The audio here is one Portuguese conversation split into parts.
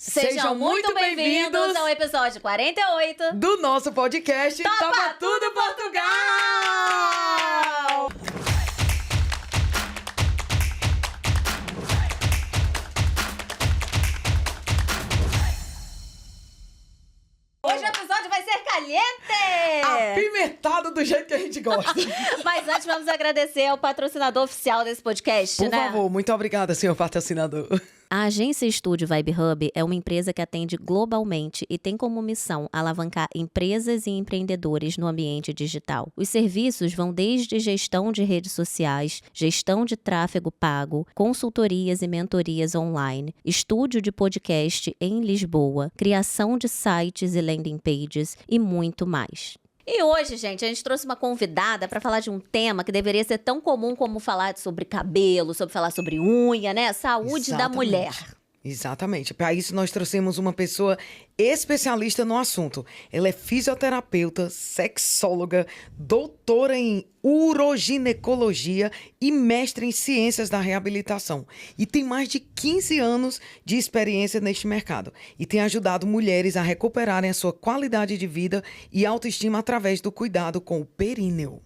Sejam muito bem-vindos ao episódio 48 do nosso podcast Topa Tudo Portugal! Hoje o episódio vai ser caliente! Apimentado do jeito que a gente gosta. Mas antes vamos agradecer ao patrocinador oficial desse podcast, Por favor, muito obrigada, senhor patrocinador. A agência Estúdio Vibe Hub é uma empresa que atende globalmente e tem como missão alavancar empresas e empreendedores no ambiente digital. Os serviços vão desde gestão de redes sociais, gestão de tráfego pago, consultorias e mentorias online, estúdio de podcast em Lisboa, criação de sites e landing pages e muito mais. E hoje, gente, a gente trouxe uma convidada para falar de um tema que deveria ser tão comum como falar sobre cabelo, sobre falar sobre unha, né? Saúde da mulher. Exatamente. Para isso, nós trouxemos uma pessoa especialista no assunto. Ela é fisioterapeuta, sexóloga, doutora em uroginecologia e mestre em ciências da reabilitação. E tem mais de 15 anos de experiência neste mercado. E tem ajudado mulheres a recuperarem a sua qualidade de vida e autoestima através do cuidado com o períneo.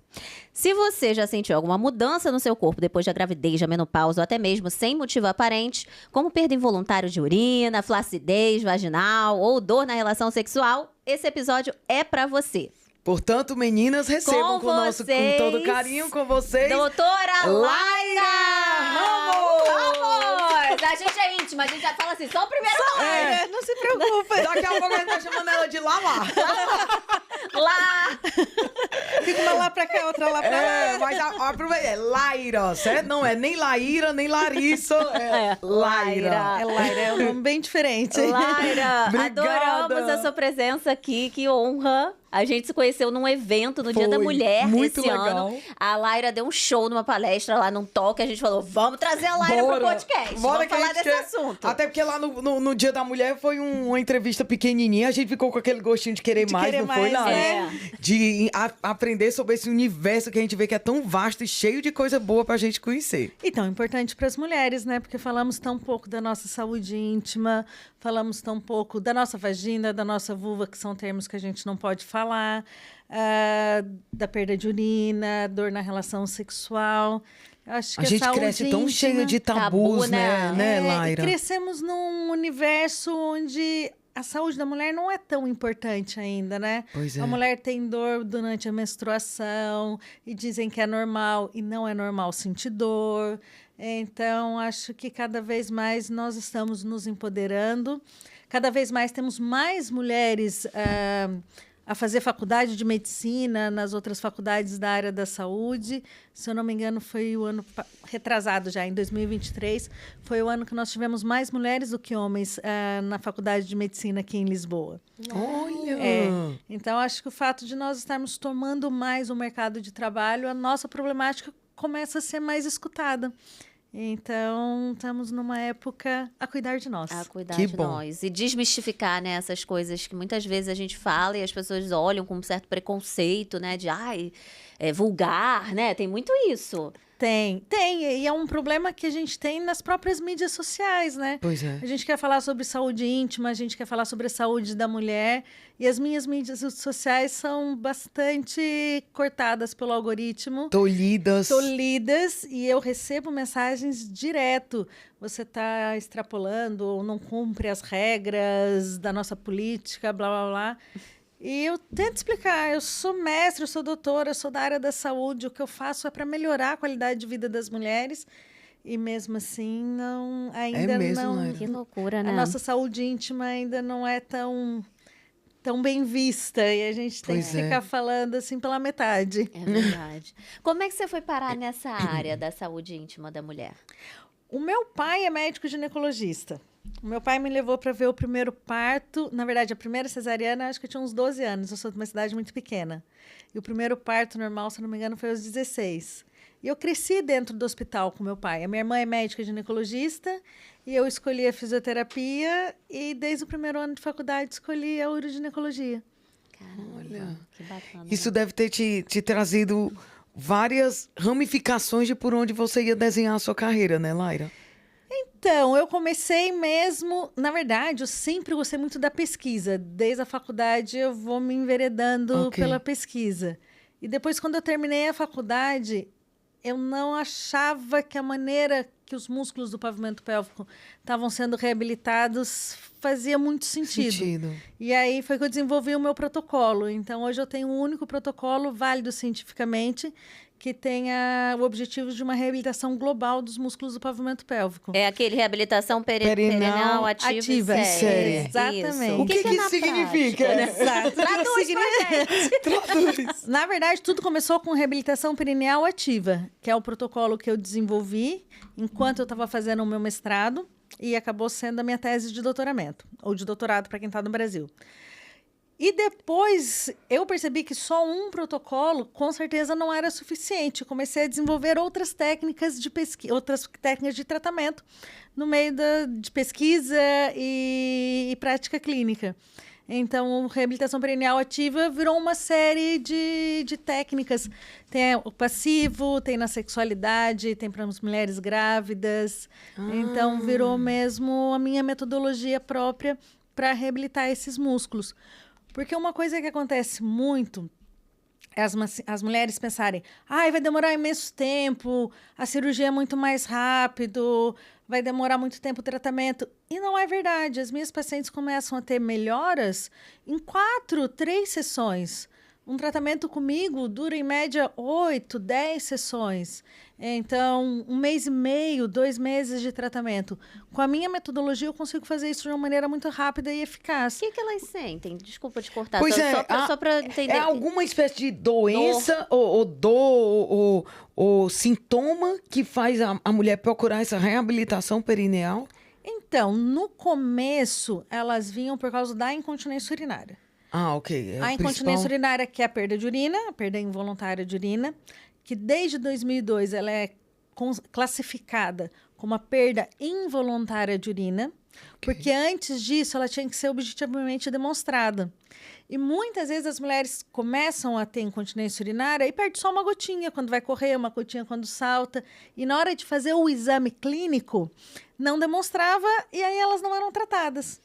Se você já sentiu alguma mudança no seu corpo depois da gravidez, da menopausa ou até mesmo sem motivo aparente, como perda involuntária de urina, flacidez vaginal ou dor na relação sexual, esse episódio é pra você. Portanto, meninas, recebam com todo carinho com vocês, doutora Laira Ramos! A gente é íntima, a gente já fala assim, só o primeiro nome. Não se preocupa. Daqui a pouco a gente tá chamando ela de Lala. Lá! Fica uma lá pra cá, outra lá pra lá. Mas aproveita, é Laira, certo? Não é nem Laíra, nem Larissa, é Laira. É Laira, é um nome bem diferente. Laira, Obrigada. adoramos a sua presença aqui, que honra. A gente se conheceu num evento no Dia da Mulher muito esse legal. ano. A Laira deu um show numa palestra lá num talk. A gente falou, vamos trazer a Laira pro podcast. Vamos falar desse assunto. Até porque lá no Dia da Mulher foi uma entrevista pequenininha. A gente ficou com aquele gostinho de querer mais, querer não foi, mais, Laira? é. De aprender sobre esse universo que a gente vê que é tão vasto e cheio de coisa boa pra gente conhecer. E tão importante para as mulheres, né? Porque falamos tão pouco da nossa saúde íntima, falamos tão pouco da nossa vagina, da nossa vulva, que são termos que a gente não pode falar, da perda de urina, dor na relação sexual. Eu acho que A gente cresce tão cheio de tabus, né, Laira? E crescemos num universo onde a saúde da mulher não é tão importante ainda, né? Pois é. A mulher tem dor durante a menstruação e dizem que é normal e não é normal sentir dor. Então, acho que cada vez mais nós estamos nos empoderando. Cada vez mais temos mais mulheres a fazer faculdade de medicina nas outras faculdades da área da saúde. Se eu não me engano, foi o ano retrasado já, em 2023, foi o ano que nós tivemos mais mulheres do que homens na faculdade de medicina aqui em Lisboa. Olha! Então, acho que o fato de nós estarmos tomando mais o mercado de trabalho, a nossa problemática começa a ser mais escutada. Então, estamos numa época a cuidar de nós. A cuidar Que de bom. nós. E desmistificar, né, essas coisas que muitas vezes a gente fala e as pessoas olham com um certo preconceito, né? De, é vulgar, né? Tem muito isso. Tem. E é um problema que a gente tem nas próprias mídias sociais, né? Pois é. A gente quer falar sobre saúde íntima, a gente quer falar sobre a saúde da mulher. E as minhas mídias sociais são bastante cortadas pelo algoritmo. Tolhidas. E eu recebo mensagens direto. Você está extrapolando ou não cumpre as regras da nossa política, blá, blá, blá. E eu tento explicar, eu sou mestre, eu sou doutora, eu sou da área da saúde, o que eu faço é para melhorar a qualidade de vida das mulheres e mesmo assim ainda não... Que loucura, né? A nossa saúde íntima ainda não é tão bem vista e a gente tem que ficar falando assim pela metade. É verdade. Como é que você foi parar nessa área da saúde íntima da mulher? O meu pai é médico ginecologista. O meu pai me levou para ver o primeiro parto. Na verdade, a primeira cesariana, acho que eu tinha uns 12 anos. Eu sou de uma cidade muito pequena. E o primeiro parto normal, se não me engano, foi aos 16. E eu cresci dentro do hospital com meu pai. A minha irmã é médica ginecologista e eu escolhi a fisioterapia. E desde o primeiro ano de faculdade, escolhi a uroginecologia. Caramba, que bacana. Isso deve ter te trazido várias ramificações de por onde você ia desenhar a sua carreira, né, Laira? Então, eu comecei mesmo... Na verdade, eu sempre gostei muito da pesquisa. Desde a faculdade, eu vou me enveredando pela pesquisa. E depois, quando eu terminei a faculdade, eu não achava que a maneira que os músculos do pavimento pélvico estavam sendo reabilitados fazia muito sentido. E aí foi que eu desenvolvi o meu protocolo. Então, hoje eu tenho um único protocolo válido cientificamente que tenha o objetivo de uma reabilitação global dos músculos do pavimento pélvico. É aquele reabilitação perineal ativa e séria. Exatamente. Isso. O que isso significa? Exato. Traduz pra gente. Traduz. Na verdade, tudo começou com reabilitação perineal ativa, que é o protocolo que eu desenvolvi enquanto eu estava fazendo o meu mestrado e acabou sendo a minha tese de doutoramento, ou de doutorado para quem está no Brasil. E depois eu percebi que só um protocolo com certeza não era suficiente. Comecei a desenvolver outras técnicas de pesquisa, outras técnicas de tratamento no meio de pesquisa e prática clínica. Então, reabilitação perineal ativa virou uma série de técnicas. Tem o passivo, tem na sexualidade, tem para as mulheres grávidas. Então, virou mesmo a minha metodologia própria para reabilitar esses músculos. Porque uma coisa que acontece muito é as mulheres pensarem: vai demorar imenso tempo, a cirurgia é muito mais rápido, vai demorar muito tempo o tratamento. E não é verdade. As minhas pacientes começam a ter melhoras em 4, 3 sessões. Um tratamento comigo dura, em média, 8, 10 sessões. Então, 1 mês e meio, 2 meses de tratamento. Com a minha metodologia, eu consigo fazer isso de uma maneira muito rápida e eficaz. O que elas sentem? Desculpa te cortar. Pois Só para entender. É alguma espécie de doença ou dor ou sintoma que faz a mulher procurar essa reabilitação perineal? Então, no começo, elas vinham por causa da incontinência urinária. Ok. A incontinência urinária, que é a perda de urina, a perda involuntária de urina, que desde 2002 ela é classificada como a perda involuntária de urina, porque antes disso ela tinha que ser objetivamente demonstrada. E muitas vezes as mulheres começam a ter incontinência urinária e perde só uma gotinha quando vai correr, uma gotinha quando salta. E na hora de fazer o exame clínico, não demonstrava e aí elas não eram tratadas.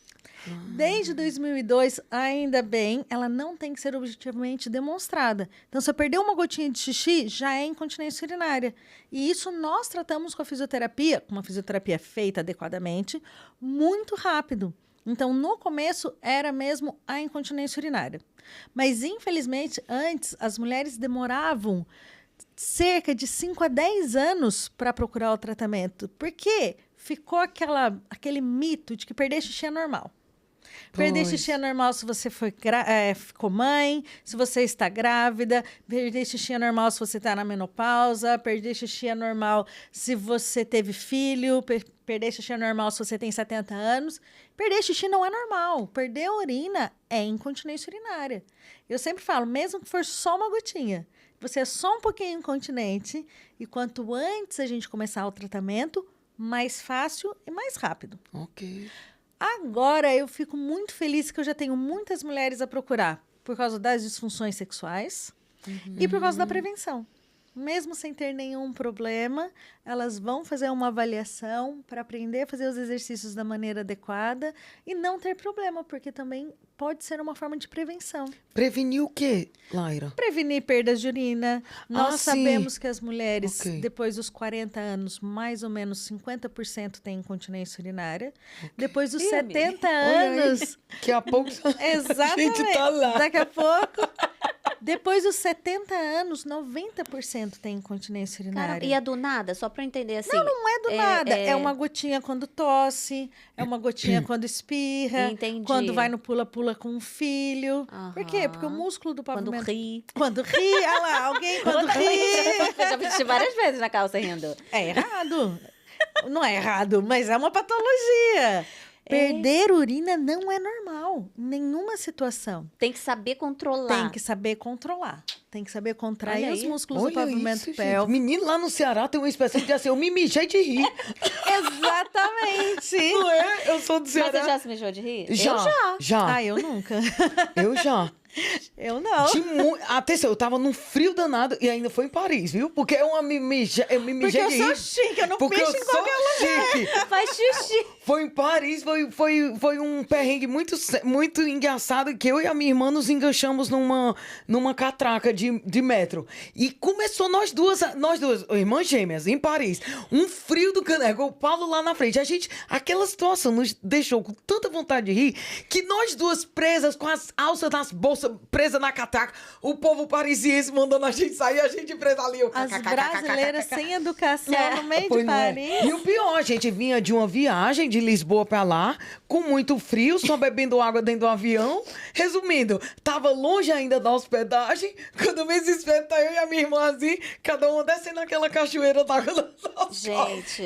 Desde 2002, ainda bem, ela não tem que ser objetivamente demonstrada. Então, se eu perder uma gotinha de xixi, já é incontinência urinária. E isso nós tratamos com a fisioterapia, com uma fisioterapia feita adequadamente, muito rápido. Então, no começo, era mesmo a incontinência urinária. Mas, infelizmente, antes, as mulheres demoravam cerca de 5 a 10 anos para procurar o tratamento. Porque ficou aquele mito de que perder xixi é normal. Perder xixi é normal se você ficou mãe, se você está grávida. Perder xixi é normal se você está na menopausa. Perder xixi é normal se você teve filho. Perder xixi é normal se você tem 70 anos. Perder xixi não é normal. Perder urina é incontinência urinária. Eu sempre falo, mesmo que for só uma gotinha, você é só um pouquinho incontinente. E quanto antes a gente começar o tratamento, mais fácil e mais rápido. Ok. Agora, eu fico muito feliz que eu já tenho muitas mulheres a procurar por causa das disfunções sexuais e por causa da prevenção. Mesmo sem ter nenhum problema, elas vão fazer uma avaliação para aprender a fazer os exercícios da maneira adequada e não ter problema, porque também pode ser uma forma de prevenção. Prevenir o quê, Laira? Prevenir perdas de urina. Nós sabemos sim. que as mulheres, depois dos 40 anos, mais ou menos 50% têm incontinência urinária. Depois dos 70 anos... Daqui a pouco Exatamente. a gente tá lá. Daqui a pouco... Depois dos 70 anos, 90% tem incontinência urinária. Cara, e é do nada? Só para eu entender assim. Não é do nada. É uma gotinha quando tosse, é uma gotinha quando espirra, Entendi. quando vai no pula-pula com o filho. Por quê? Porque o músculo do pavimento... Quando ri. Quando ri, olha lá, alguém quando ri. Eu já vesti várias vezes na calça rindo. É errado. Não é errado, mas é uma patologia. Perder urina não é normal, em nenhuma situação. Tem que saber controlar. Tem que saber controlar. Tem que saber contrair os músculos do pavimento pélvico. Gente. Menino, lá no Ceará tem uma expressão de assim, eu me mijei de rir. Exatamente. Não é? Eu sou do Ceará. Mas você já se mijou de rir? Já. Eu já. Já. Ah, eu nunca. Eu já. Eu não. Atenção, eu tava num frio danado e ainda foi em Paris, viu? Porque eu me mijei Porque eu sou chique, eu não porque mexo eu em sou qualquer lugar. chique. Faz xixi. Foi em Paris, foi um perrengue muito engraçado que eu e a minha irmã nos enganchamos numa catraca de metro. E começou nós duas, irmãs gêmeas, em Paris. Um frio do caneco, o Paulo lá na frente. Aquela situação nos deixou com tanta vontade de rir que nós duas presas, com as alças das bolsas presas na catraca, o povo parisiense mandando a gente sair, a gente presa ali. As brasileiras sem educação no meio Pois de não é. Paris. E o pior, a gente vinha de uma viagem de Lisboa pra lá, com muito frio, só bebendo água dentro do avião. Resumindo, tava longe ainda da hospedagem, quando eu me desespero, tá eu e a minha irmã assim, cada uma descendo aquela cachoeira d'água da nossa.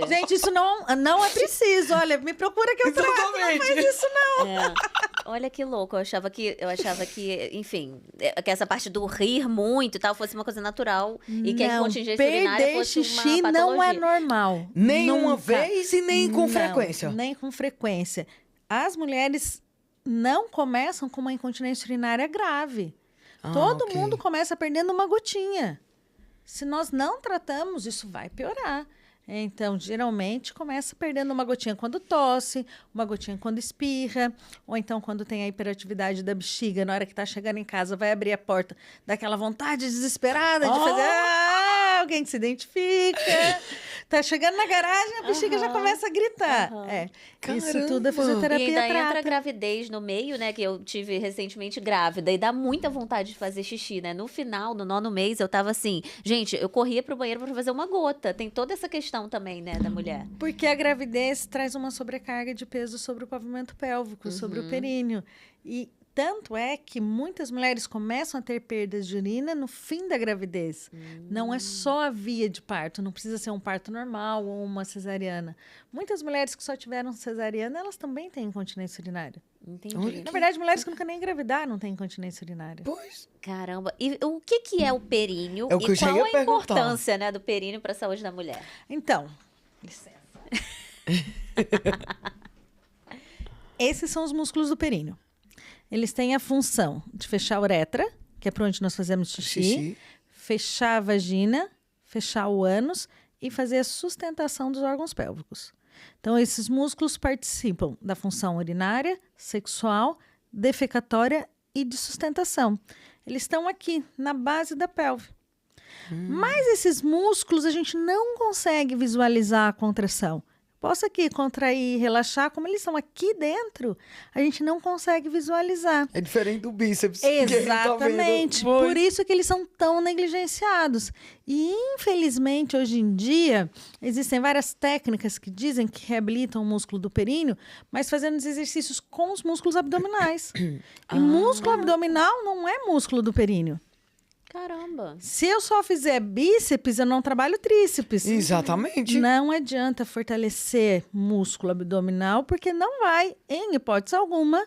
Gente, isso não é preciso. Olha, me procura que eu trago. Não faz isso, não. É. Olha que louco, eu achava que, enfim, que essa parte do rir muito e tal fosse uma coisa natural e que a incontinência urinária fosse uma xixi patologia. não é normal. Nenhuma vez e nem com frequência. Nem com frequência. As mulheres não começam com uma incontinência urinária grave. Todo mundo começa perdendo uma gotinha. Se nós não tratamos, isso vai piorar. Então, geralmente, começa perdendo uma gotinha quando tosse, uma gotinha quando espirra, ou então quando tem a hiperatividade da bexiga, na hora que tá chegando em casa, vai abrir a porta, dá aquela vontade desesperada de fazer, alguém que se identifica. Tá chegando na garagem, a bexiga já começa a gritar. Isso tudo é fisioterapia E ainda trata. entra a gravidez no meio, né? Que eu tive recentemente grávida. E dá muita vontade de fazer xixi, né? No final, no 9º mês, eu tava assim... Gente, eu corria pro banheiro pra fazer uma gota. Tem toda essa questão também, né? Da mulher. Porque a gravidez traz uma sobrecarga de peso sobre o pavimento pélvico, sobre o períneo. E tanto é que muitas mulheres começam a ter perdas de urina no fim da gravidez. Não é só a via de parto, não precisa ser um parto normal ou uma cesariana. Muitas mulheres que só tiveram cesariana, elas também têm incontinência urinária. Entendi. Na verdade, mulheres que nunca nem engravidaram têm incontinência urinária. Pois. Caramba. E o que é o períneo? É o que eu e já qual ia a perguntar. importância, né, do períneo para a saúde da mulher? Então, licença. Esses são os músculos do períneo. Eles têm a função de fechar a uretra, que é por onde nós fazemos xixi, fechar a vagina, fechar o ânus e fazer a sustentação dos órgãos pélvicos. Então, esses músculos participam da função urinária, sexual, defecatória e de sustentação. Eles estão aqui, na base da pelve. Mas esses músculos, a gente não consegue visualizar a contração. Posso aqui contrair e relaxar, como eles estão aqui dentro, a gente não consegue visualizar. É diferente do bíceps. Exatamente. Por isso que eles são tão negligenciados. E, infelizmente, hoje em dia, existem várias técnicas que dizem que reabilitam o músculo do períneo, mas fazendo os exercícios com os músculos abdominais. E músculo abdominal não é músculo do períneo. Caramba. Se eu só fizer bíceps, eu não trabalho tríceps. Exatamente. Não adianta fortalecer músculo abdominal, porque não vai, em hipótese alguma,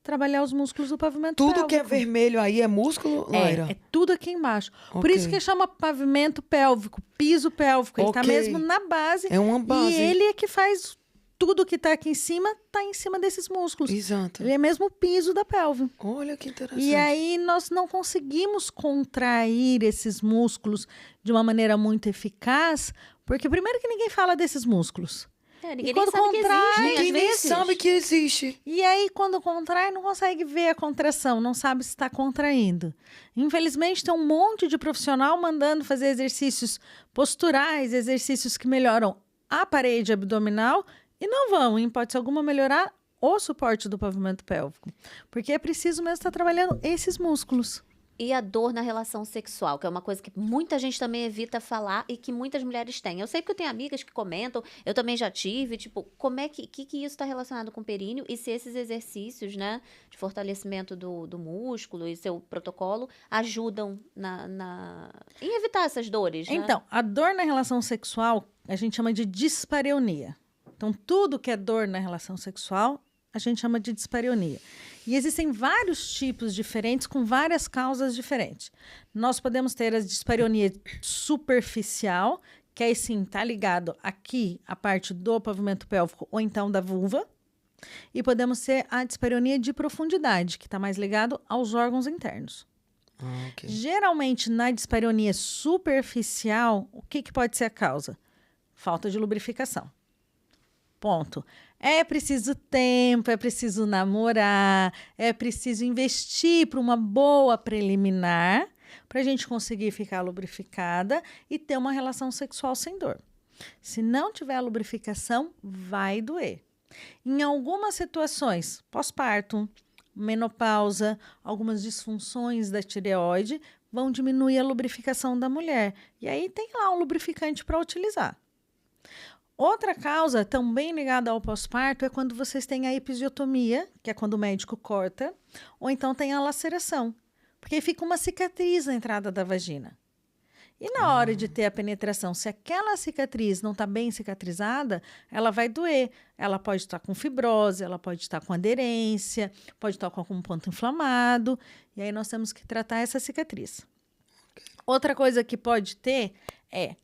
trabalhar os músculos do pavimento Tudo pélvico. que é vermelho aí é músculo, Laira? É tudo aqui embaixo. Por isso que chama pavimento pélvico, piso pélvico. Ele tá mesmo na base. É uma base. E ele é que faz tudo que tá aqui em cima, tá em cima desses músculos. Exato. Ele é mesmo o piso da pelve. Olha que interessante. E aí nós não conseguimos contrair esses músculos de uma maneira muito eficaz, porque primeiro que ninguém fala desses músculos. Ninguém quando nem sabe que contrai, existem, Ninguém às nem vezes. sabe que existe. E aí, quando contrai, não consegue ver a contração, não sabe se está contraindo. Infelizmente, tem um monte de profissional mandando fazer exercícios posturais, exercícios que melhoram a parede abdominal e não vão, em hipótese alguma, melhorar o suporte do pavimento pélvico. Porque é preciso mesmo estar trabalhando esses músculos. E a dor na relação sexual, que é uma coisa que muita gente também evita falar e que muitas mulheres têm. Eu sei que eu tenho amigas que comentam, eu também já tive, tipo, como é que isso está relacionado com o períneo e se esses exercícios, né, de fortalecimento do músculo e seu protocolo ajudam em evitar essas dores, né? Então, a dor na relação sexual, a gente chama de dispareunia. Então, tudo que é dor na relação sexual, a gente chama de dispareunia. E existem vários tipos diferentes, com várias causas diferentes. Nós podemos ter a dispareunia superficial, que aí sim está ligado aqui, a parte do pavimento pélvico, ou então da vulva. E podemos ter a dispareunia de profundidade, que está mais ligado aos órgãos internos. Ok. Geralmente, na dispareunia superficial, o que pode ser a causa? Falta de lubrificação. Ponto. É preciso tempo, é preciso namorar, é preciso investir para uma boa preliminar para a gente conseguir ficar lubrificada e ter uma relação sexual sem dor. Se não tiver lubrificação, vai doer. Em algumas situações, pós-parto, menopausa, algumas disfunções da tireoide vão diminuir a lubrificação da mulher. E aí tem lá um lubrificante para utilizar. Outra causa também ligada ao pós-parto é quando vocês têm a episiotomia, que é quando o médico corta, ou então tem a laceração, porque fica uma cicatriz na entrada da vagina. E na hora de ter a penetração, se aquela cicatriz não está bem cicatrizada, ela vai doer. Ela pode estar com fibrose, ela pode estar com aderência, pode estar com algum ponto inflamado, e aí nós temos que tratar essa cicatriz. Outra coisa que pode ter é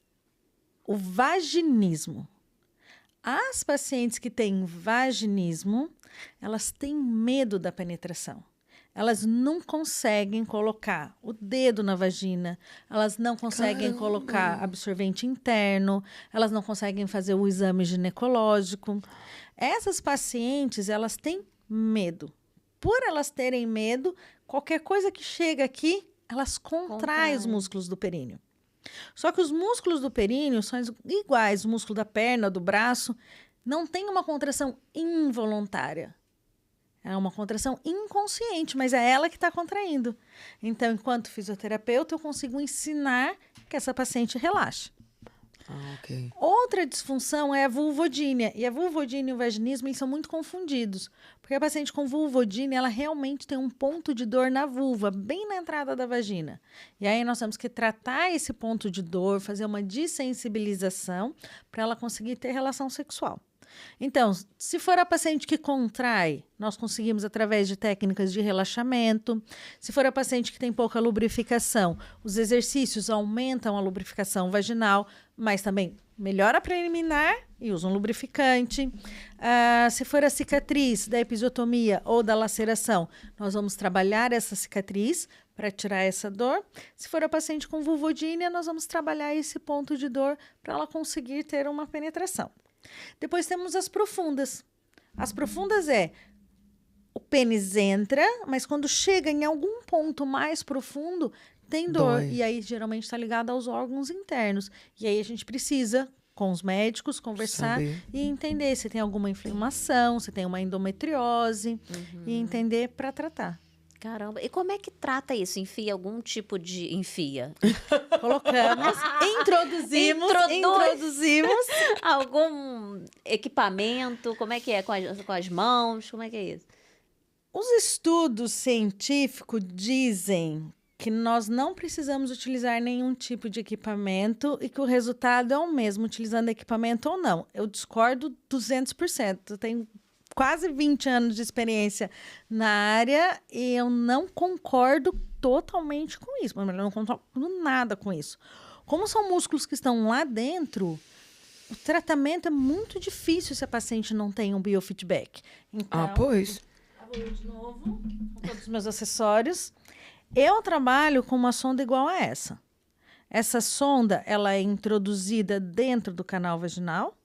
o vaginismo. As pacientes que têm vaginismo, elas têm medo da penetração. Elas não conseguem colocar o dedo na vagina, elas não conseguem colocar absorvente interno, elas não conseguem fazer o exame ginecológico. Essas pacientes, elas têm medo. Por elas terem medo, qualquer coisa que chega aqui, elas contraem os músculos do períneo. Só que os músculos do períneo são iguais, o músculo da perna, do braço, não tem uma contração involuntária. É uma contração inconsciente, mas é ela que está contraindo. Então, enquanto fisioterapeuta, eu consigo ensinar que essa paciente relaxe. Ok. Outra disfunção é a vulvodínia. E a vulvodínia e o vaginismo eles são muito confundidos. Porque a paciente com vulvodínia, ela realmente tem um ponto de dor na vulva, bem na entrada da vagina. E aí nós temos que tratar esse ponto de dor, fazer uma dessensibilização para ela conseguir ter relação sexual. Então, se for a paciente que contrai, nós conseguimos através de técnicas de relaxamento. Se for a paciente que tem pouca lubrificação, os exercícios aumentam a lubrificação vaginal, mas também melhora a preliminar e usa um lubrificante. Se for a cicatriz da episiotomia ou da laceração, nós vamos trabalhar essa cicatriz para tirar essa dor. Se for a paciente com vulvodínia, nós vamos trabalhar esse ponto de dor para ela conseguir ter uma penetração. Depois temos as profundas. As profundas o pênis entra, mas quando chega em algum ponto mais profundo, tem dor. Dói. E aí, geralmente, está ligado aos órgãos internos. E aí, a gente precisa, com os médicos, conversar e entender se tem alguma inflamação, se tem uma endometriose, e entender para tratar. Caramba, e como é que trata isso? Enfia algum tipo de... Enfia. Colocamos, introduzimos Algum equipamento? Como é que é? Com as mãos? Como é que é isso? Os estudos científicos dizem que nós não precisamos utilizar nenhum tipo de equipamento e que o resultado é o mesmo, utilizando equipamento ou não. Eu discordo 200%. Eu tenho quase 20 anos de experiência na área e eu não concordo totalmente com isso. Mas eu não concordo nada com isso. Como são músculos que estão lá dentro, o tratamento é muito difícil se a paciente não tem um biofeedback. Então, Pois. vou de novo, com todos os meus acessórios. Eu trabalho com uma sonda igual a essa. Essa sonda, ela é introduzida dentro do canal vaginal.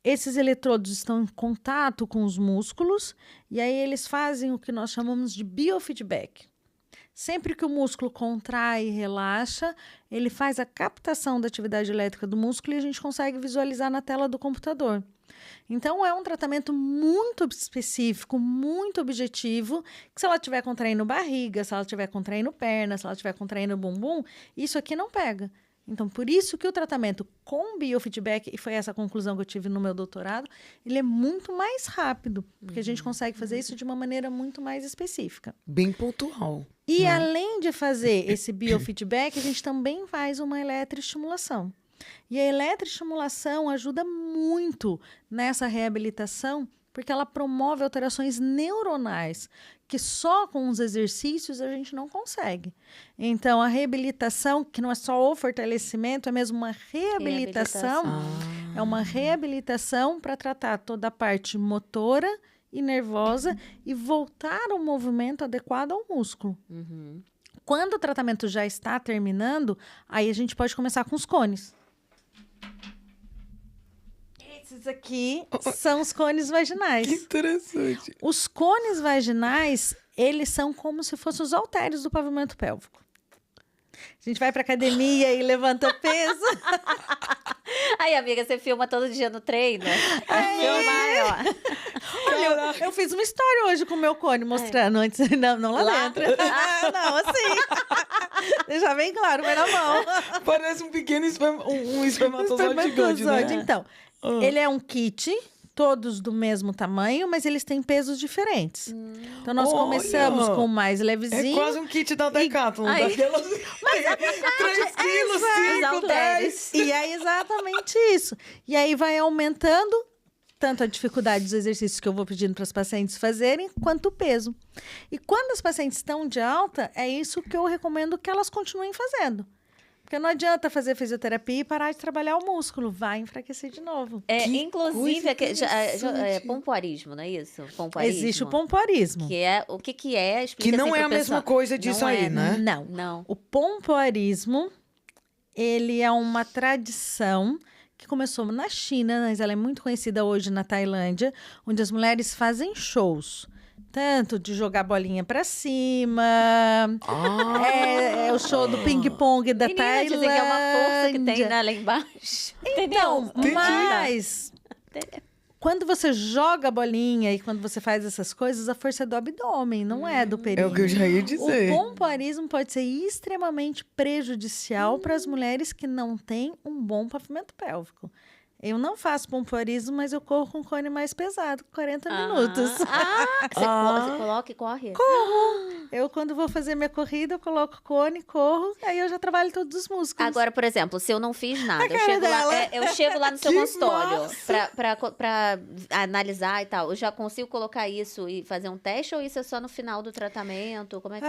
Esses eletrodos estão em contato com os músculos e aí eles fazem o que nós chamamos de biofeedback. Sempre que o músculo contrai e relaxa, ele faz a captação da atividade elétrica do músculo e a gente consegue visualizar na tela do computador. Então, é um tratamento muito específico, muito objetivo, que se ela estiver contraindo barriga, se ela estiver contraindo perna, se ela estiver contraindo bumbum, isso aqui não pega. Então, por isso que o tratamento com biofeedback, e foi essa a conclusão que eu tive no meu doutorado, ele é muito mais rápido, porque a gente consegue fazer isso de uma maneira muito mais específica. Bem pontual. E além de fazer esse biofeedback, a gente também faz uma eletroestimulação. E a eletroestimulação ajuda muito nessa reabilitação, porque ela promove alterações neuronais que só com os exercícios a gente não consegue. Então, a reabilitação, que não é só o fortalecimento, é mesmo uma reabilitação. É uma reabilitação para tratar toda a parte motora e nervosa e voltar ao movimento adequado ao músculo. Quando o tratamento já está terminando, aí a gente pode começar com os cones. Esses aqui são os cones vaginais. Que interessante. Os cones vaginais, eles são como se fossem os halteres do pavimento pélvico. A gente vai pra academia e levanta peso. Aí, amiga, você filma todo dia no treino? Vai filmar, ó. Olha, eu fiz uma história hoje com o meu cone, mostrando antes. Não lá dentro. Não, assim. Deixar bem claro, mas na mão. Parece um pequeno um espermatozoide gigante, né? Então, ele é um kit, todos do mesmo tamanho, mas eles têm pesos diferentes. Então, nós começamos com o mais levezinho. É quase um kit da Decathlon, daquelas... 3 quilos, 5, 10. E é exatamente isso. E aí vai aumentando tanto a dificuldade dos exercícios que eu vou pedindo para as pacientes fazerem, quanto o peso. E quando as pacientes estão de alta, é isso que eu recomendo que elas continuem fazendo. Porque não adianta fazer fisioterapia e parar de trabalhar o músculo. Vai enfraquecer de novo. Inclusive, pompoarismo, não é isso? Pompoarismo. Existe o pompoarismo. Que é, o que é? Explica Que não assim é pro a mesma pessoal. coisa disso Não aí, é, né? Não. O pompoarismo, ele é uma tradição que começou na China, mas ela é muito conhecida hoje na Tailândia, onde as mulheres fazem shows. Tanto de jogar bolinha pra cima. É o show do ping-pong da Menina, Tailândia. dizem que é uma força que tem, né, lá embaixo. Então, Entendeu? mas quando você joga a bolinha e quando você faz essas coisas, a força é do abdômen, não é do É períneo. o que eu já ia dizer. O pompoarismo pode ser extremamente prejudicial para as mulheres que não têm um bom pavimento pélvico. Eu não faço pompoarismo, mas eu corro com cone mais pesado, 40 minutos. Você coloca e corre? Eu, quando vou fazer minha corrida, eu coloco cone, corro, aí eu já trabalho todos os músculos. Agora, por exemplo, se eu não fiz nada, cara eu chego lá no seu Que consultório massa! pra analisar e tal, eu já consigo colocar isso e fazer um teste ou isso é só no final do tratamento? Como é que...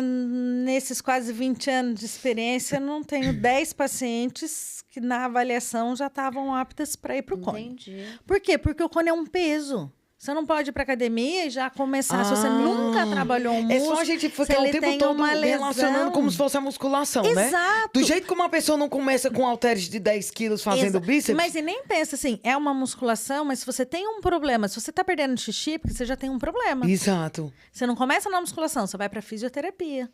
Nesses quase 20 anos de experiência, eu não tenho 10 pacientes que na avaliação já estavam aptas para ir para o cone. Entendi. Por quê? Porque o cone é um peso. Você não pode ir para academia e já começar. Se você nunca trabalhou um músculo, É só a gente ficar se o ele tempo tem todo uma relacionando lesão. como se fosse a musculação, né? Exato. Do jeito que uma pessoa não começa com halteres de 10 quilos fazendo bíceps. Mas e nem pensa assim, é uma musculação, mas se você tem um problema, se você tá perdendo xixi, porque você já tem um problema. Exato. Você não começa na musculação, você vai para fisioterapia.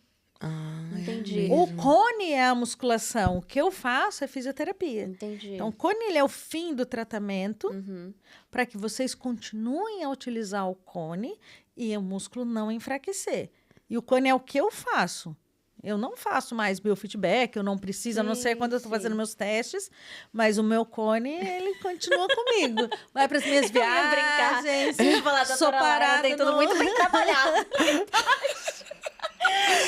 Entendi. O cone é a musculação. O que eu faço é fisioterapia. Entendi. Então, o cone ele é o fim do tratamento Uhum. para que vocês continuem a utilizar o cone e o músculo não enfraquecer. E o cone é o que eu faço. Eu não faço mais biofeedback, eu não preciso, a não ser quando eu estou fazendo meus testes, mas o meu cone, ele continua comigo. Vai para as minhas Eu ia brincar. viagens, Eu ia falar, sou doutora Lara, parada tem tudo no- muito bem trabalhado.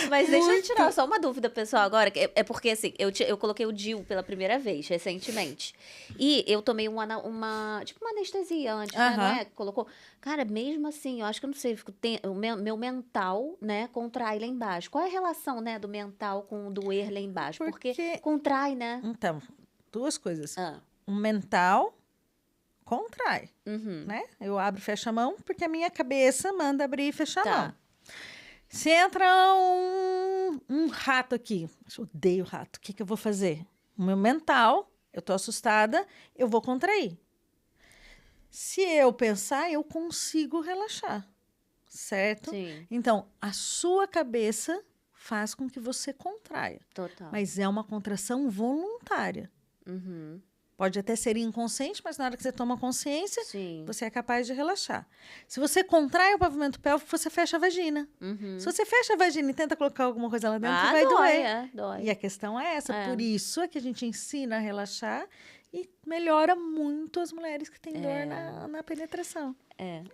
Mas deixa eu tirar só uma dúvida, pessoal, agora. É porque, assim, eu coloquei o DIU pela primeira vez, recentemente. E eu tomei tipo uma anestesia antes, né? Não é? Colocou. Cara, mesmo assim, eu acho que eu não sei, o meu mental, né, contrai lá embaixo. Qual é a relação, né, do mental com o doer lá embaixo? Porque contrai, né? Então, duas coisas. Ah. O mental contrai, Uhum. né? Eu abro e fecho a mão, porque a minha cabeça manda abrir e fechar a Tá. mão. Se entra um rato aqui, eu odeio rato, o que eu vou fazer? O meu mental, eu tô assustada, eu vou contrair. Se eu pensar, eu consigo relaxar, certo? Sim, Então, a sua cabeça faz com que você contraia, total. mas é uma contração voluntária. Uhum. Pode até ser inconsciente, mas na hora que você toma consciência, Sim. você é capaz de relaxar. Se você contrai o pavimento pélvico, você fecha a vagina. Uhum. Se você fecha a vagina e tenta colocar alguma coisa lá dentro, vai doer. Dói. E a questão é essa. É. Por isso é que a gente ensina a relaxar e melhora muito as mulheres que têm dor na penetração.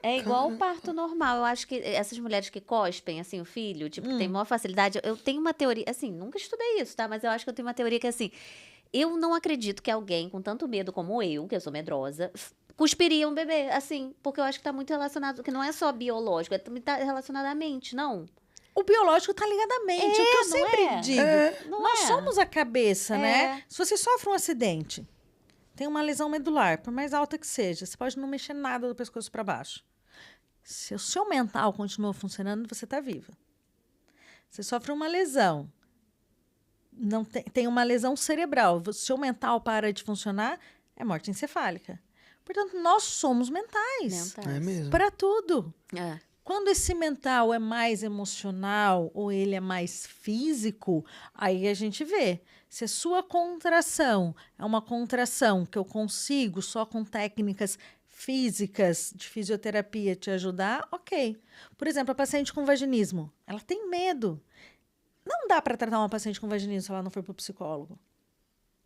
É igual o parto normal. Eu acho que essas mulheres que cospem, assim, o filho, tipo, que tem maior facilidade. Eu tenho uma teoria, assim, nunca estudei isso, tá? Mas eu acho que eu tenho uma teoria que, assim, eu não acredito que alguém com tanto medo como eu, que eu sou medrosa, cuspiria um bebê, assim, porque eu acho que tá muito relacionado, que não é só biológico, também tá relacionado à mente, não? O biológico está ligado à mente. O que eu não sempre é? digo. Não Nós é? somos a cabeça, né? É. Se você sofre um acidente, tem uma lesão medular, por mais alta que seja, você pode não mexer nada do pescoço para baixo. Se o seu mental continua funcionando, você está viva. Você sofre uma lesão, não tem uma lesão cerebral, o seu mental para de funcionar, é morte encefálica. Portanto, nós somos mentais. É mesmo. Para tudo. É. Quando esse mental é mais emocional ou ele é mais físico, aí a gente vê. Se a sua contração é uma contração que eu consigo só com técnicas físicas de fisioterapia te ajudar, ok. Por exemplo, a paciente com vaginismo, ela tem medo. Não dá para tratar uma paciente com vaginismo se ela não for para o psicólogo.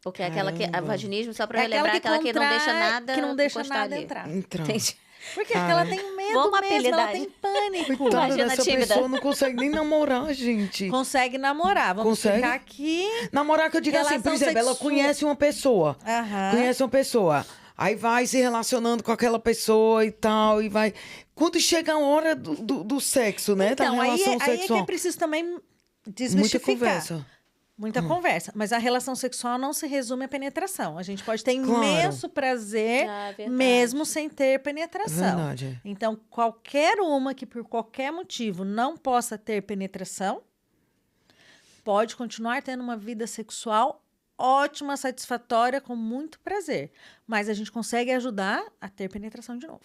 Porque é aquela que. A Caramba. vaginismo, só pra É relembrar, aquela que não deixa contrai, nada. que não deixa encostar nada ali. entrar. Então, Entendi. Porque ela tem medo Vamos mesmo, apelidar ela tem pânico. coitada Imagina dessa tímida. pessoa, não consegue nem namorar, gente. Consegue namorar. Vamos Consegue? ficar aqui. Namorar que eu digo assim, por Relação exemplo, ela sexual. conhece uma pessoa. Aham. Conhece uma pessoa. Aí vai se relacionando com aquela pessoa e tal, e vai... Quando chega a hora do sexo, né? Então, da aí relação é que sexual. é preciso também Muita desmistificar. conversa. Muita conversa. Mas a relação sexual não se resume à penetração. A gente pode ter Claro. imenso prazer, Ah, verdade. mesmo sem ter É penetração. verdade. Então, qualquer uma que por qualquer motivo não possa ter penetração, pode continuar tendo uma vida sexual ótima, satisfatória, com muito prazer. Mas a gente consegue ajudar a ter penetração de novo.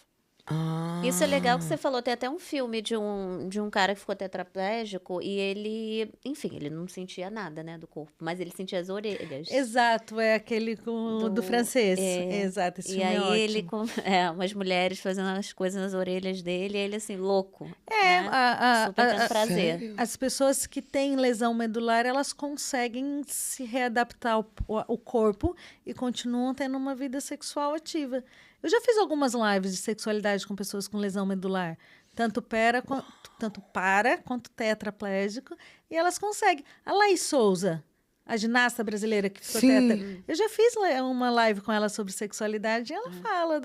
Ah. Isso é legal que você falou. Tem até um filme de um cara que ficou tetraplégico e ele, enfim, ele não sentia nada, né, do corpo, mas ele sentia as orelhas. Exato, é aquele do francês. é. Exato, esse E filme é aí ótimo. ele, com umas mulheres fazendo as coisas nas orelhas dele, e ele assim, louco. É, né? Super tendo prazer. Sério? As pessoas que têm lesão medular, elas conseguem se readaptar ao corpo e continuam tendo uma vida sexual ativa. Eu já fiz algumas lives de sexualidade com pessoas com lesão medular, tanto para quanto tetraplégico, e elas conseguem. A Laís Souza, a ginasta brasileira que ficou Sim. tetra, eu já fiz uma live com ela sobre sexualidade e ela fala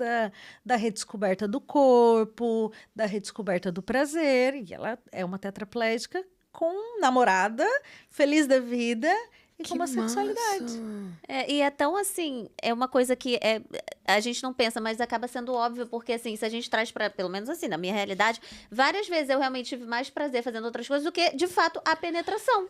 da redescoberta do corpo, da redescoberta do prazer, e ela é uma tetraplégica com namorada, feliz da vida e com uma sexualidade. massa. E é tão assim, é uma coisa que a gente não pensa, mas acaba sendo óbvio, porque assim, se a gente traz pra, pelo menos assim, na minha realidade, várias vezes eu realmente tive mais prazer fazendo outras coisas do que, de fato, a penetração.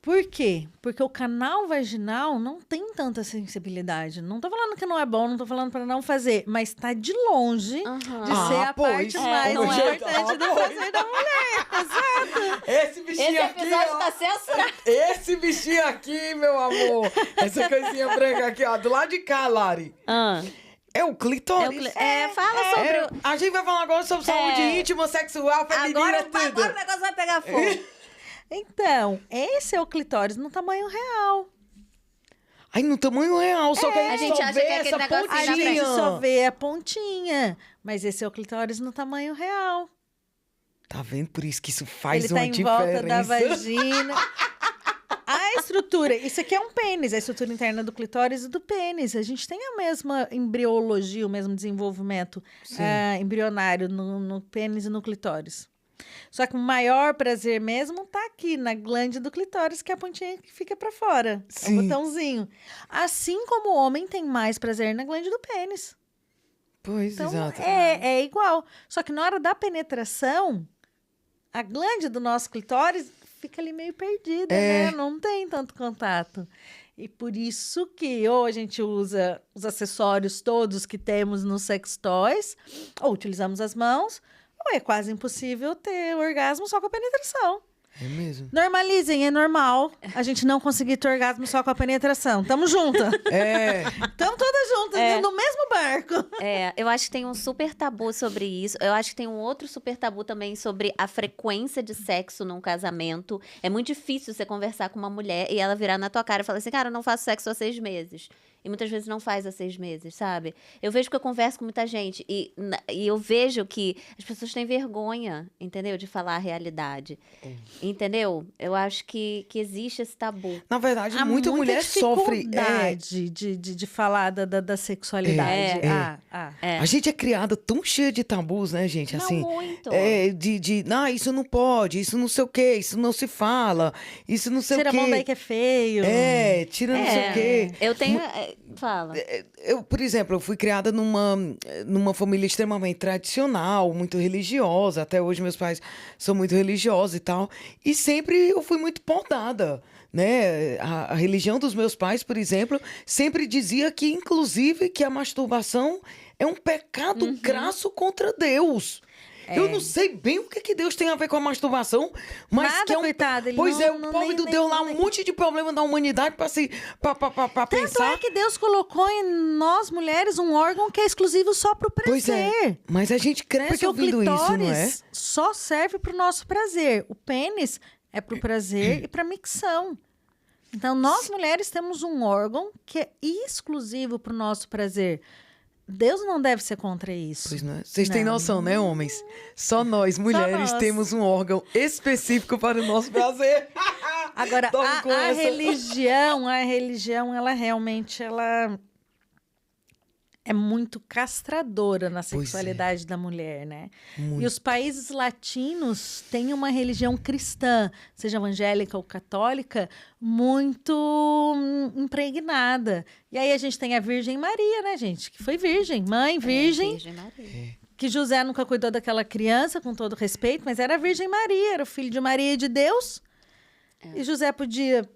Por quê? Porque o canal vaginal não tem tanta sensibilidade. Não tô falando que não é bom, não tô falando para não fazer, mas tá de longe Aham. de ser a pois. parte mais não é. importante do prazer da mulher. Exato. Esse bichinho Esse aqui, episódio ó. tá censurado. Esse bichinho aqui, meu amor. Essa coisinha branca aqui, ó. Do lado de cá, Lari. É o clitóris. Fala sobre o... A gente vai falar agora sobre saúde íntima, sexual, feminina, Agora tudo. o negócio vai pegar fogo. Então, esse é o clitóris no tamanho real. Ai, no tamanho real, só que A a gente gente só acha vê que é aquele essa negocinho A na gente frente. só pontinha. vê a pontinha, mas esse é o clitóris no tamanho real. Tá vendo? Por isso que isso faz Ele uma tá em diferença. volta da vagina. A estrutura, isso aqui é um pênis, a estrutura interna do clitóris e do pênis. A gente tem a mesma embriologia, o mesmo desenvolvimento embrionário no pênis e no clitóris. Só que o maior prazer mesmo tá aqui, na glande do clitóris, que é a pontinha que fica pra fora. É Sim. o botãozinho. Assim como o homem tem mais prazer na glande do pênis. Pois, Então, exato. é igual. Só que na hora da penetração, a glande do nosso clitóris fica ali meio perdida, né? Não tem tanto contato. E por isso que ou a gente usa os acessórios todos que temos nos sex toys, ou utilizamos as mãos, ou é quase impossível ter orgasmo só com a penetração. É mesmo. Normalizem, é normal a gente não conseguir ter orgasmo só com a penetração. Tamo juntas. É. Tamo todas juntas, no mesmo barco. Eu acho que tem um super tabu sobre isso. Eu acho que tem um outro super tabu também sobre a frequência de sexo num casamento. É muito difícil você conversar com uma mulher e ela virar na tua cara e falar assim, cara, eu não faço sexo há 6 meses. E muitas vezes não faz há 6 meses, sabe? Eu vejo que eu converso com muita gente e eu vejo que as pessoas têm vergonha, entendeu? De falar a realidade. Entendeu? Eu acho que existe esse tabu. Na verdade, Há muita mulher sofre. dificuldade de falar da sexualidade. A gente é criada tão cheia de tabus, né, gente? Assim, não, muito. Isso não pode, isso não sei o quê, isso não se fala, isso não sei Tira o quê. a mão daí que é feio. Tira não sei o quê. Eu tenho... Fala. Eu, por exemplo, eu fui criada numa família extremamente tradicional, muito religiosa. Até hoje meus pais são muito religiosos e tal. E sempre eu fui muito podada, né? A religião dos meus pais, por exemplo, sempre dizia que, inclusive, que a masturbação é um pecado crasso contra Deus. Eu não sei bem o que Deus tem a ver com a masturbação, mas Nada, que é um... coitado, ele Pois não- é, o não- pobre nem- do nem- Deus lá, nem- um monte de problema da humanidade pra Tanto pensar. é que Deus colocou em nós, mulheres, um órgão que é exclusivo só pro Pois prazer. é, mas a gente cresce Porque o ouvindo isso, não é? clitóris só serve pro nosso prazer. O pênis é pro prazer e pra micção. Então, nós mulheres temos um órgão que é exclusivo pro nosso prazer. Deus não deve ser contra isso. Pois não é? Vocês têm Não. noção, né, homens? Só nós, mulheres, nós. temos um órgão específico para o nosso prazer. Agora, Dorme com a essa. religião, ela realmente, ela é muito castradora na Pois é. sexualidade da mulher, né? Muito. E os países latinos têm uma religião cristã, seja evangélica ou católica, muito impregnada. E aí a gente tem a Virgem Maria, né, gente? Que foi virgem, mãe virgem, Virgem Maria. que José nunca cuidou daquela criança, com todo respeito, mas era a Virgem Maria, era o filho de Maria e de Deus. E José podia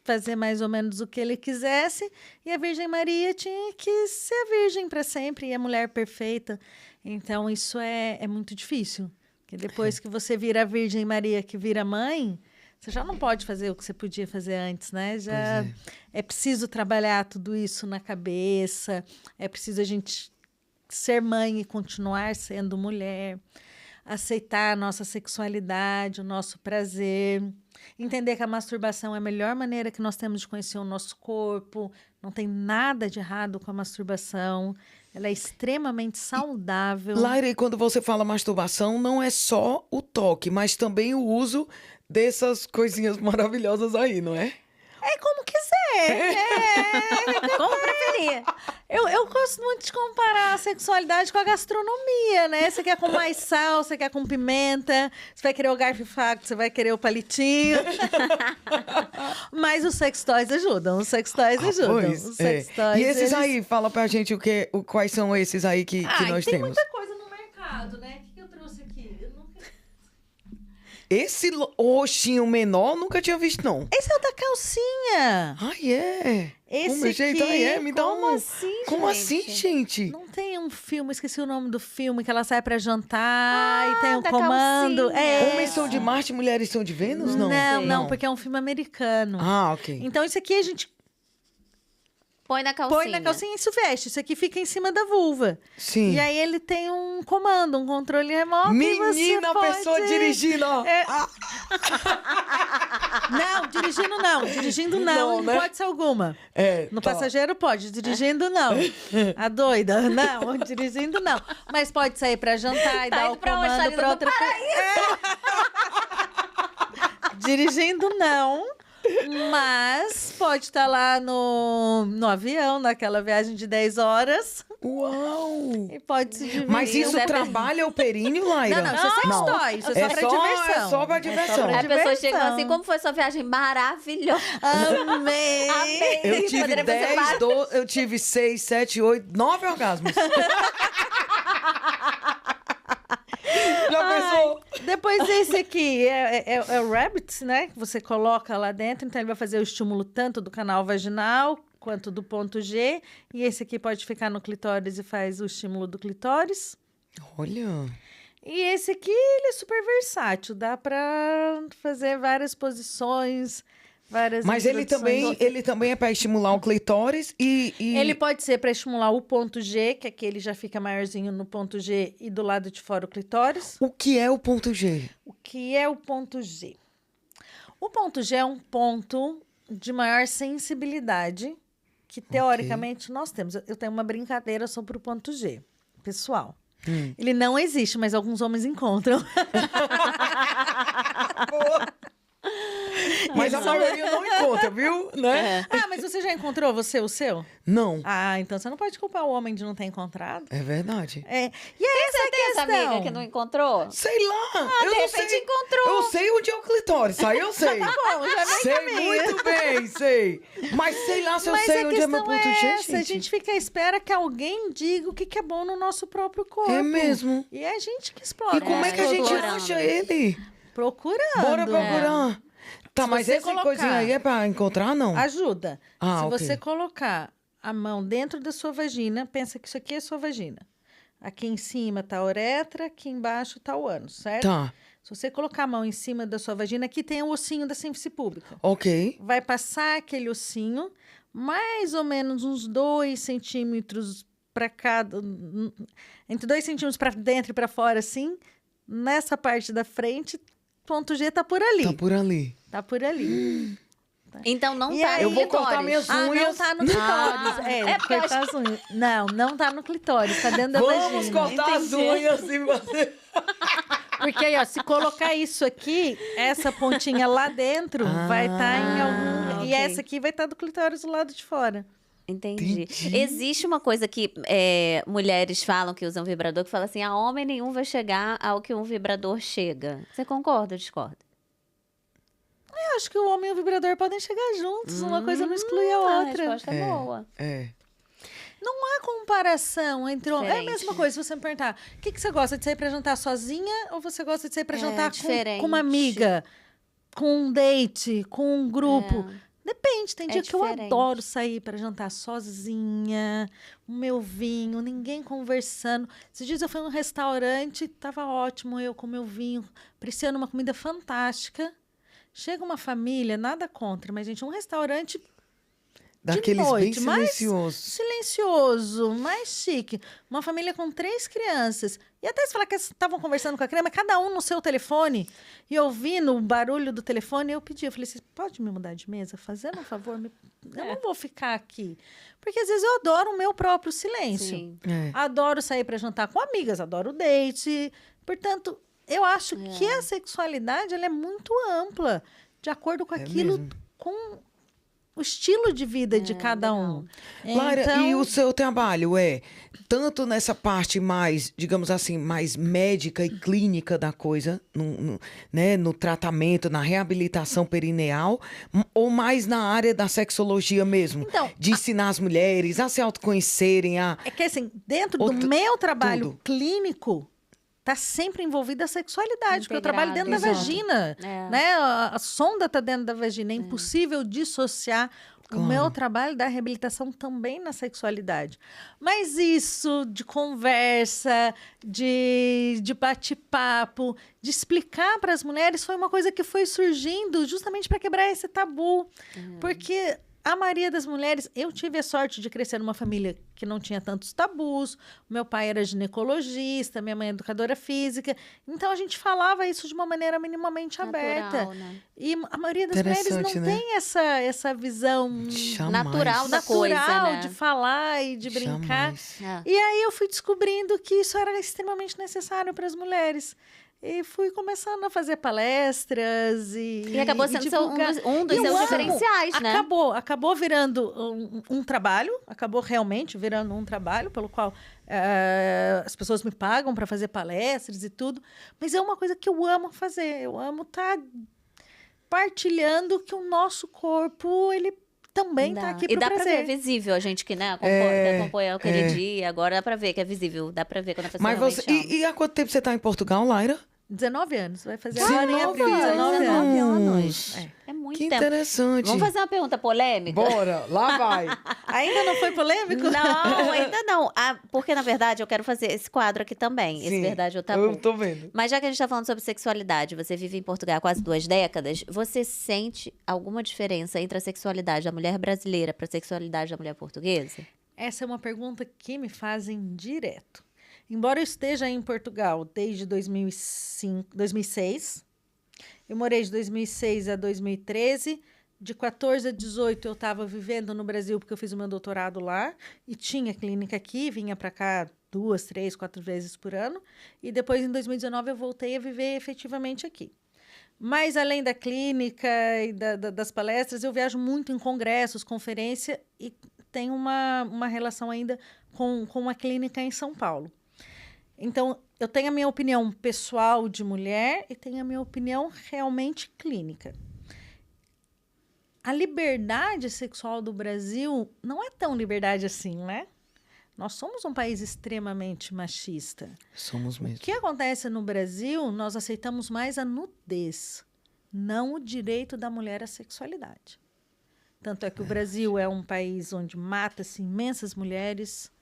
fazer mais ou menos o que ele quisesse, e a Virgem Maria tinha que ser virgem para sempre, e a mulher perfeita. Então, isso é muito difícil. Porque depois que você vira a Virgem Maria, que vira mãe, você já não pode fazer o que você podia fazer antes, né? Já é preciso trabalhar tudo isso na cabeça, é preciso a gente ser mãe e continuar sendo mulher, aceitar a nossa sexualidade, o nosso prazer, entender que a masturbação é a melhor maneira que nós temos de conhecer o nosso corpo, não tem nada de errado com a masturbação, ela é extremamente saudável. Laira, e quando você fala masturbação, não é só o toque, mas também o uso dessas coisinhas maravilhosas aí, não é? É como quiser. Como preferir. Eu gosto muito de comparar a sexualidade com a gastronomia, né? Você quer com mais sal, você quer com pimenta, você vai querer o garfo e faca, você vai querer o palitinho. Mas os sex toys ajudam, os sex toys ajudam. Pois, Os é. sex toys, E esses eles- aí, fala pra gente quais são esses aí que nós tem temos. muita coisa no mercado, né? O que eu trouxe aqui? Eu nunca... Esse roxinho menor, nunca tinha visto, não. Esse é o da calcinha. Ai, é. Esse Como, gente, aqui, ai, é? Me dá como um... assim, Como gente? assim, gente? Não tem um filme, esqueci o nome do filme, que ela sai pra jantar e tem um da comando. calcinha. É. Homens são de Marte, mulheres são de Vênus? Não, Não, porque é um filme americano. Ah, ok. Então, isso aqui a gente Põe na calcinha. põe na calcinha e isso veste. Isso aqui fica em cima da vulva. Sim. E aí ele tem um comando, um controle remoto. e você Menina, a pode... pessoa dirigindo, ó. É. Não, dirigindo não. Dirigindo não, Não, né? hipótese alguma. É, No tá. passageiro pode, dirigindo não. A doida, não, dirigindo não. Mas pode sair pra jantar e Tá dar indo o pra onde? Tá comando indo pra no outra Dirigindo não, mas pode estar lá no avião, naquela viagem de 10 horas, Uau! e pode se divertir. Mas isso Deve- trabalha o períneo, Laira? Não, isso é sex toy, isso é só pra diversão. É só pra diversão. Aí a pessoa diversão. chega assim, como foi sua viagem? Maravilhosa. Amei! Amei. Eu tive Poderia fazer 10, vários. 12, eu tive 6, 7, 8, 9 orgasmos. Já pensou? Depois esse aqui é o Rabbit, né? Que você coloca lá dentro. Então ele vai fazer o estímulo tanto do canal vaginal quanto do ponto G. E esse aqui pode ficar no clitóris e faz o estímulo do clitóris. Olha. E esse aqui, ele é super versátil. Dá pra fazer várias posições, várias Mas ele também é para estimular o clitóris e... Ele pode ser para estimular o ponto G, que aqui ele já fica maiorzinho no ponto G e do lado de fora o clitóris. O que é o ponto G? O que é o ponto G? O ponto G é um ponto de maior sensibilidade que, teoricamente, nós temos. Eu tenho uma brincadeira sobre o ponto G, pessoal. Ele não existe, mas alguns homens encontram. Mas a maioria não encontra, viu? Né? Ah, mas você já encontrou o seu? Não. Ah, então você não pode culpar o homem de não ter encontrado. É verdade. É. E é essa a Tem essa questão. amiga que não encontrou? Sei lá. Eu de não repente sei. encontrou. Eu sei onde é o clitóris, isso aí eu sei. Bom, já vem Sei comigo. muito bem, sei. Mas sei lá se eu Mas sei a onde é meu questão ponto é G, essa, a gente fica à espera que alguém diga o que é bom no nosso próprio corpo. É mesmo. E é a gente que explora. E como é que a gente procurando. acha ele? Procurando. Bora procurar. Tá, Se mas você essa colocar- coisinha aí é pra encontrar, não? Ajuda. Ah, Se ok. você colocar a mão dentro da sua vagina, pensa que isso aqui é sua vagina. Aqui em cima tá a uretra, aqui embaixo tá o ânus, certo? Tá, Se você colocar a mão em cima da sua vagina, aqui tem o ossinho da síntese pública. ok. Vai passar aquele ossinho, mais ou menos uns 2 centímetros para cada. Entre 2 centímetros para dentro e para fora, assim. Nessa parte da frente, ponto G tá por ali. Tá por ali. Tá por ali. Então não E tá aí- no Eu vou cortar clitóris. minhas Não unhas. tá no clitóris. É porque eu cortar as unhas. Não tá no clitóris, tá dentro da Vamos vagina. cortar as unhas e você... Porque aí, ó, se colocar isso aqui, essa pontinha lá dentro vai estar em algum. E ok. essa aqui vai estar do clitóris do lado de fora. Entendi. Entendi. Existe uma coisa que mulheres falam que usam vibrador, que fala assim, a homem nenhum vai chegar ao que um vibrador chega. Você concorda ou discorda? Eu acho que o homem e o vibrador podem chegar juntos, uma coisa não exclui a A outra. resposta é boa. É. Não há comparação entre. É a Diferente. mesma coisa, se você me perguntar: o que você gosta de sair pra jantar sozinha ou você gosta de sair pra jantar diferente. com uma amiga, com um date, com um grupo? Depende, tem É dia que eu diferente. adoro sair pra jantar sozinha, o meu vinho, ninguém conversando. Esses dias eu fui num restaurante, tava ótimo, eu com meu vinho, apreciando uma comida fantástica. Chega uma família, nada contra, mas, gente, um restaurante Daqueles noite, bem mas- silenciosos. silencioso, mais chique. Uma família com 3 crianças. E até se falar que estavam conversando com a criança, cada um no seu telefone. E ouvindo o barulho do telefone, eu pedi. Eu falei, você pode me mudar de mesa? Fazendo um favor? Eu não vou ficar aqui. Porque às vezes eu adoro o meu próprio silêncio. Sim. É. Adoro sair para jantar com amigas, adoro date. Portanto, eu acho que a sexualidade ela é muito ampla, de acordo com aquilo, mesmo. com o estilo de vida de cada um. Lara, Então, e o seu trabalho é tanto nessa parte mais, digamos assim, mais médica e clínica da coisa, né, no tratamento, na reabilitação perineal, ou mais na área da sexologia mesmo? Então, de ensinar as mulheres a se autoconhecerem, a... é que assim, dentro Outro- do meu trabalho tudo. clínico, tá sempre envolvida a sexualidade, porque eu trabalho dentro da Integrado. vagina, É. né? A sonda tá dentro da vagina, é impossível dissociar o meu trabalho da reabilitação também na sexualidade. Mas isso de conversa, de bate-papo, de explicar para as mulheres foi uma coisa que foi surgindo justamente para quebrar esse tabu. Porque a maioria das mulheres, eu tive a sorte de crescer numa família que não tinha tantos tabus. Meu pai era ginecologista, minha mãe é educadora física. Então a gente falava isso de uma maneira minimamente aberta. Natural, né? E a maioria das mulheres não Interessante, né? tem essa visão Jamais. Natural da coisa, natural né? de falar e de brincar. Jamais. É. E aí eu fui descobrindo que isso era extremamente necessário para as mulheres. E fui começando a fazer palestras E acabou sendo divulgar. um dos Eu seus amo. diferenciais, né? Acabou virando um trabalho, acabou realmente virando um trabalho pelo qual as pessoas me pagam para fazer palestras e tudo. Mas é uma coisa que eu amo fazer. Eu amo estar partilhando que o nosso corpo, ele também está aqui E para dá pra ver, é prazer. visível, a gente que né, acompanha aquele dia, agora dá pra ver que é visível, dá pra ver quando a pessoa Mas realmente você... ama. E há quanto tempo você está em Portugal, Laira? 19 anos, vai fazer 19 agora em abril, anos. 19 anos. anos. É. É muito Que tempo. interessante. Vamos fazer uma pergunta polêmica? Bora, lá vai. Ainda não foi polêmico? Não, ainda não. Porque, na verdade, eu quero fazer esse quadro aqui também. Esse Sim, Verdade ou Tabu. eu tô vendo. Mas já que a gente tá falando sobre sexualidade, você vive em Portugal há quase 2 décadas, você sente alguma diferença entre a sexualidade da mulher brasileira para a sexualidade da mulher portuguesa? Essa é uma pergunta que me fazem direto. Embora eu esteja em Portugal desde 2006, eu morei de 2006 a 2013. De 14 a 18 eu estava vivendo no Brasil porque eu fiz o meu doutorado lá e tinha clínica aqui, vinha para cá 2, 3, 4 vezes por ano. E depois, em 2019, eu voltei a viver efetivamente aqui. Mas, além da clínica e das palestras, eu viajo muito em congressos, conferência, e tenho uma relação ainda com a clínica em São Paulo. Então, eu tenho a minha opinião pessoal de mulher e tenho a minha opinião realmente clínica. A liberdade sexual do Brasil não é tão liberdade assim, né? Nós somos um país extremamente machista. Somos mesmo. O que acontece no Brasil, nós aceitamos mais a nudez, não o direito da mulher à sexualidade. Tanto é que o Brasil é um país onde mata-se imensas mulheres,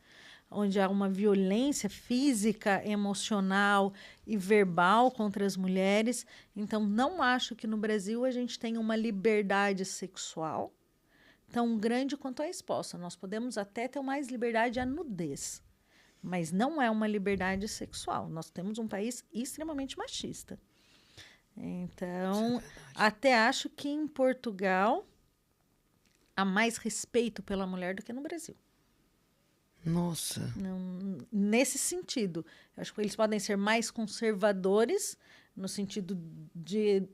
onde há uma violência física, emocional e verbal contra as mulheres. Então, não acho que no Brasil a gente tenha uma liberdade sexual tão grande quanto a exposta. Nós podemos até ter mais liberdade à nudez, mas não é uma liberdade sexual. Nós temos um país extremamente machista. Então, até acho que em Portugal há mais respeito pela mulher do que no Brasil. Nossa. Nesse sentido, eu acho que eles podem ser mais conservadores no sentido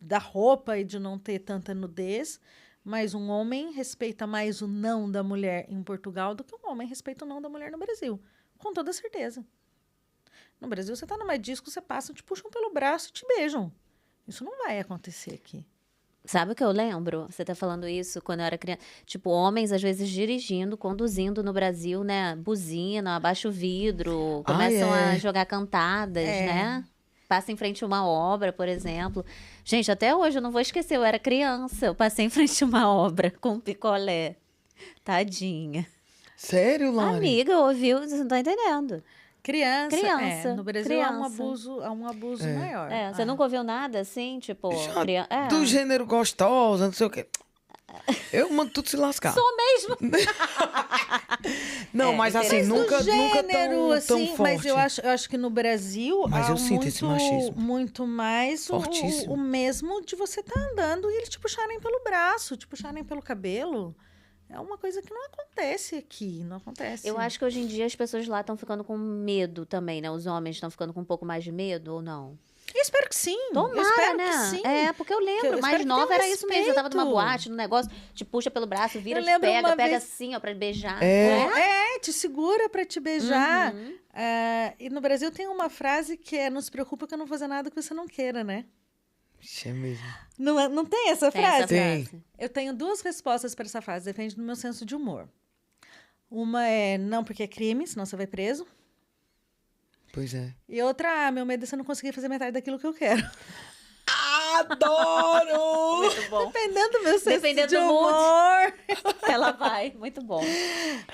da roupa e de não ter tanta nudez, mas um homem respeita mais o não da mulher em Portugal do que um homem respeita o não da mulher no Brasil. Com toda certeza. No Brasil, você está numa disco, você passa, te puxam pelo braço e te beijam. Isso não vai acontecer aqui. Sabe o que eu lembro? Você tá falando isso quando eu era criança. Tipo, homens, às vezes, dirigindo, conduzindo no Brasil, né? Buzina, abaixa o vidro, começam a jogar cantadas, né? Passa em frente a uma obra, por exemplo. Gente, até hoje eu não vou esquecer, eu era criança, eu passei em frente a uma obra com um picolé. Tadinha. Sério, Lari? Amiga, ouviu? Você não tá entendendo. Criança. No Brasil há um abuso maior. Você nunca ouviu nada assim, tipo... Do gênero gostosa, não sei o quê. Eu mando tudo se lascar. Sou mesmo. Não, mas assim, nunca tão assim, forte. Mas eu acho que no Brasil mas há eu sinto esse machismo. muito mais o mesmo de você estar andando e eles te puxarem pelo braço, te puxarem pelo cabelo. É uma coisa que não acontece aqui, não acontece. Eu acho que hoje em dia as pessoas lá estão ficando com medo também, né? Os homens estão ficando com um pouco mais de medo ou não? Eu espero que sim. Tomara, eu espero né? Que sim. Porque eu lembro, mais nova era isso mesmo. Eu tava numa boate, num negócio, te puxa pelo braço, vira, te pega assim, ó, pra beijar. Te segura pra te beijar. E no Brasil tem uma frase que é: não se preocupa que eu não vou fazer nada que você não queira, né? Isso é mesmo. Não tem essa frase? Tem. Eu tenho duas respostas para essa frase, depende do meu senso de humor. Uma é não, porque é crime, senão você vai preso. Pois é. E outra, meu medo é você não conseguir fazer metade daquilo que eu quero. Adoro! Muito bom. Dependendo do meu senso Dependendo de do humor. Ela vai, muito bom.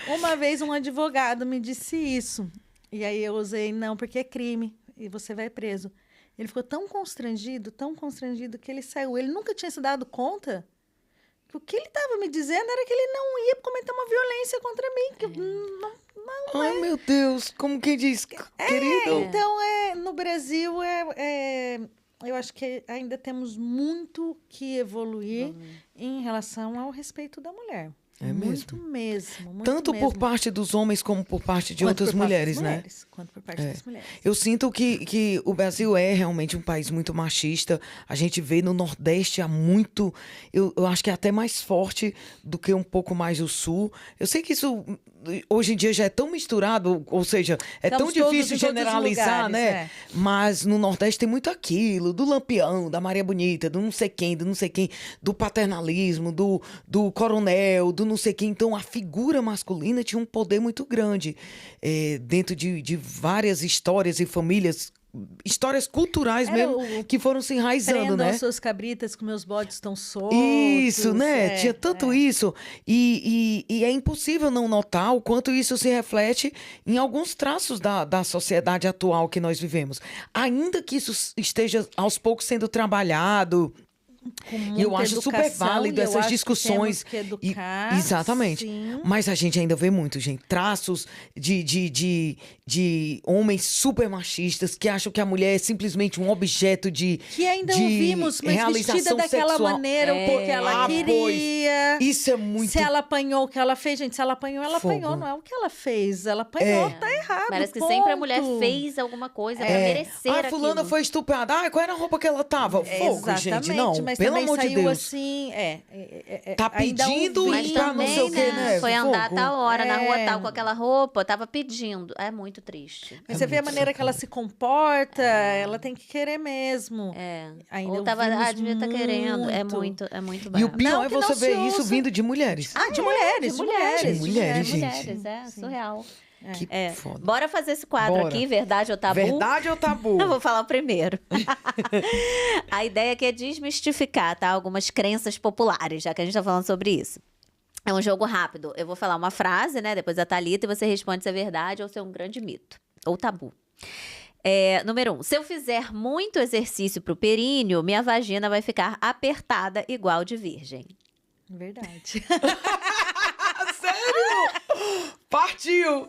Uma vez um advogado me disse isso. E aí eu usei não, porque é crime e você vai preso. Ele ficou tão constrangido que ele saiu. Ele nunca tinha se dado conta que o que ele estava me dizendo era que ele não ia cometer uma violência contra mim. Que Ai, meu Deus, como quem diz, querido. Então, no Brasil, eu acho que ainda temos muito que evoluir em relação ao respeito da mulher. É muito mesmo. Tanto por parte dos homens como por parte de outras mulheres, né? Quanto por parte das mulheres. Eu sinto que o Brasil é realmente um país muito machista. A gente vê no Nordeste há muito... Eu acho que é até mais forte do que um pouco mais o Sul. Eu sei que isso hoje em dia já é tão misturado, ou seja, Estamos tão difícil generalizar, lugares, né? Mas no Nordeste tem muito aquilo, do Lampião, da Maria Bonita, do não sei quem, do paternalismo, do coronel, do não sei quem. Então, a figura masculina tinha um poder muito grande dentro de várias histórias e famílias, histórias culturais mesmo, que foram se enraizando, né? Prendam suas cabritas que meus bodes estão soltos. Isso, né? Tinha tanto isso. E é impossível não notar o quanto isso se reflete em alguns traços da sociedade atual que nós vivemos. Ainda que isso esteja aos poucos sendo trabalhado, com E muita eu acho super educação, válido e eu essas acho que discussões. temos que educar, Exatamente. sim. Mas a gente ainda vê muito, gente, traços de homens super machistas que acham que a mulher é simplesmente um objeto Que ainda de ouvimos, mas vestida realização daquela sexual. maneira, porque ela Pois. queria. Isso é muito... Se ela apanhou o que ela fez, gente, se ela apanhou, ela Fogo. apanhou, não é o que ela fez. Ela apanhou, tá errado. Parece que sempre a mulher ponto. fez alguma coisa pra merecer Ah, fulana aquilo. foi estuprada. Ah, qual era a roupa que ela tava? Fogo, Exatamente, gente. Não, mas pelo também amor de saiu Deus. assim, Tá ainda pedindo ouvi- Mas pra não sei também, o quê, né? Foi andar Fogo. tal hora na rua É. tal com aquela roupa, tava pedindo. É muito triste. Mas você vê a maneira que ela se comporta, ela tem que querer mesmo. É. Ainda Ou tava, ouvimos devia estar querendo. É muito. muito E o brabo. pior Não, é que você não se ver isso ouça. vindo de mulheres. De mulheres, de mulheres. De mulheres, de gente. mulheres, é surreal. Que É. foda. Bora fazer esse quadro Bora. aqui, verdade ou tabu? Verdade ou tabu? Eu vou falar o primeiro. A ideia aqui é desmistificar, tá? Algumas crenças populares, já que a gente tá falando sobre isso. É um jogo rápido. Eu vou falar uma frase, né? Depois a Thalita, e você responde se é verdade ou se é um grande mito. Ou tabu. Número 1. Se eu fizer muito exercício pro períneo, minha vagina vai ficar apertada igual de virgem. Verdade. Sério? Partiu!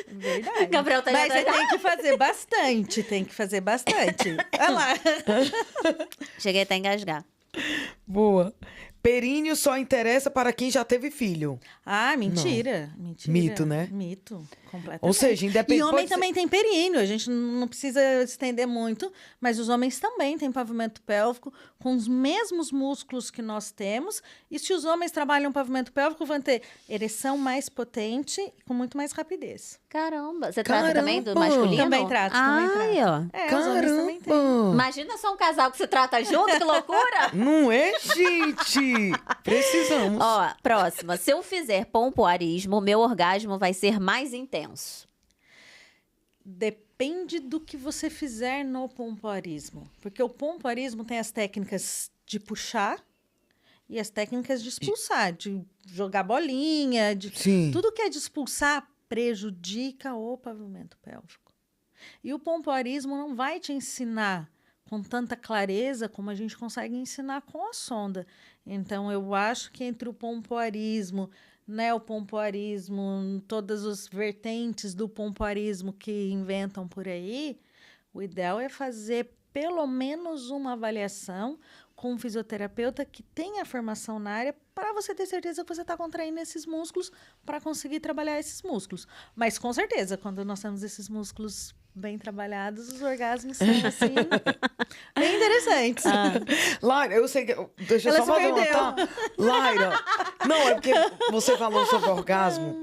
Verdade. Gabriel tá Mas já você tem que fazer bastante, tem que fazer bastante. Olha lá. Cheguei até a engasgar. Boa. Períneo só interessa para quem já teve filho. Ah, mentira. Mentira. Mito, né? Mito, completamente. Ou seja, independente... E homem pode ser- também tem períneo, a gente não precisa estender muito, mas os homens também têm pavimento pélvico com os mesmos músculos que nós temos. E se os homens trabalham pavimento pélvico, vão ter ereção mais potente e com muito mais rapidez. Caramba. Você trata também do Caramba. masculino? Também trato, também trato. Ai, ó. É, os homens também têm. Caramba! Imagina só um casal que se trata junto, que loucura! Não é, gente? Precisamos. Ó, próxima. Se eu fizer pompoarismo, meu orgasmo vai ser mais intenso. Depende do que você fizer no pompoarismo. Porque o pompoarismo tem as técnicas de puxar e as técnicas de expulsar, de jogar bolinha, de Sim. tudo que é de expulsar prejudica o pavimento pélvico. E o pompoarismo não vai te ensinar com tanta clareza como a gente consegue ensinar com a sonda. Então, eu acho que entre o pompoarismo, neopompoarismo, todas as vertentes do pompoarismo que inventam por aí, o ideal é fazer pelo menos uma avaliação com um fisioterapeuta que tenha formação na área para você ter certeza que você está contraindo esses músculos para conseguir trabalhar esses músculos. Mas, com certeza, quando nós temos esses músculos bem trabalhados, os orgasmos são, assim, bem interessantes. Laira, eu sei que... Deixa eu Ela só se fazer uma... perdeu. Tá? Laira, não, é porque você falou sobre orgasmo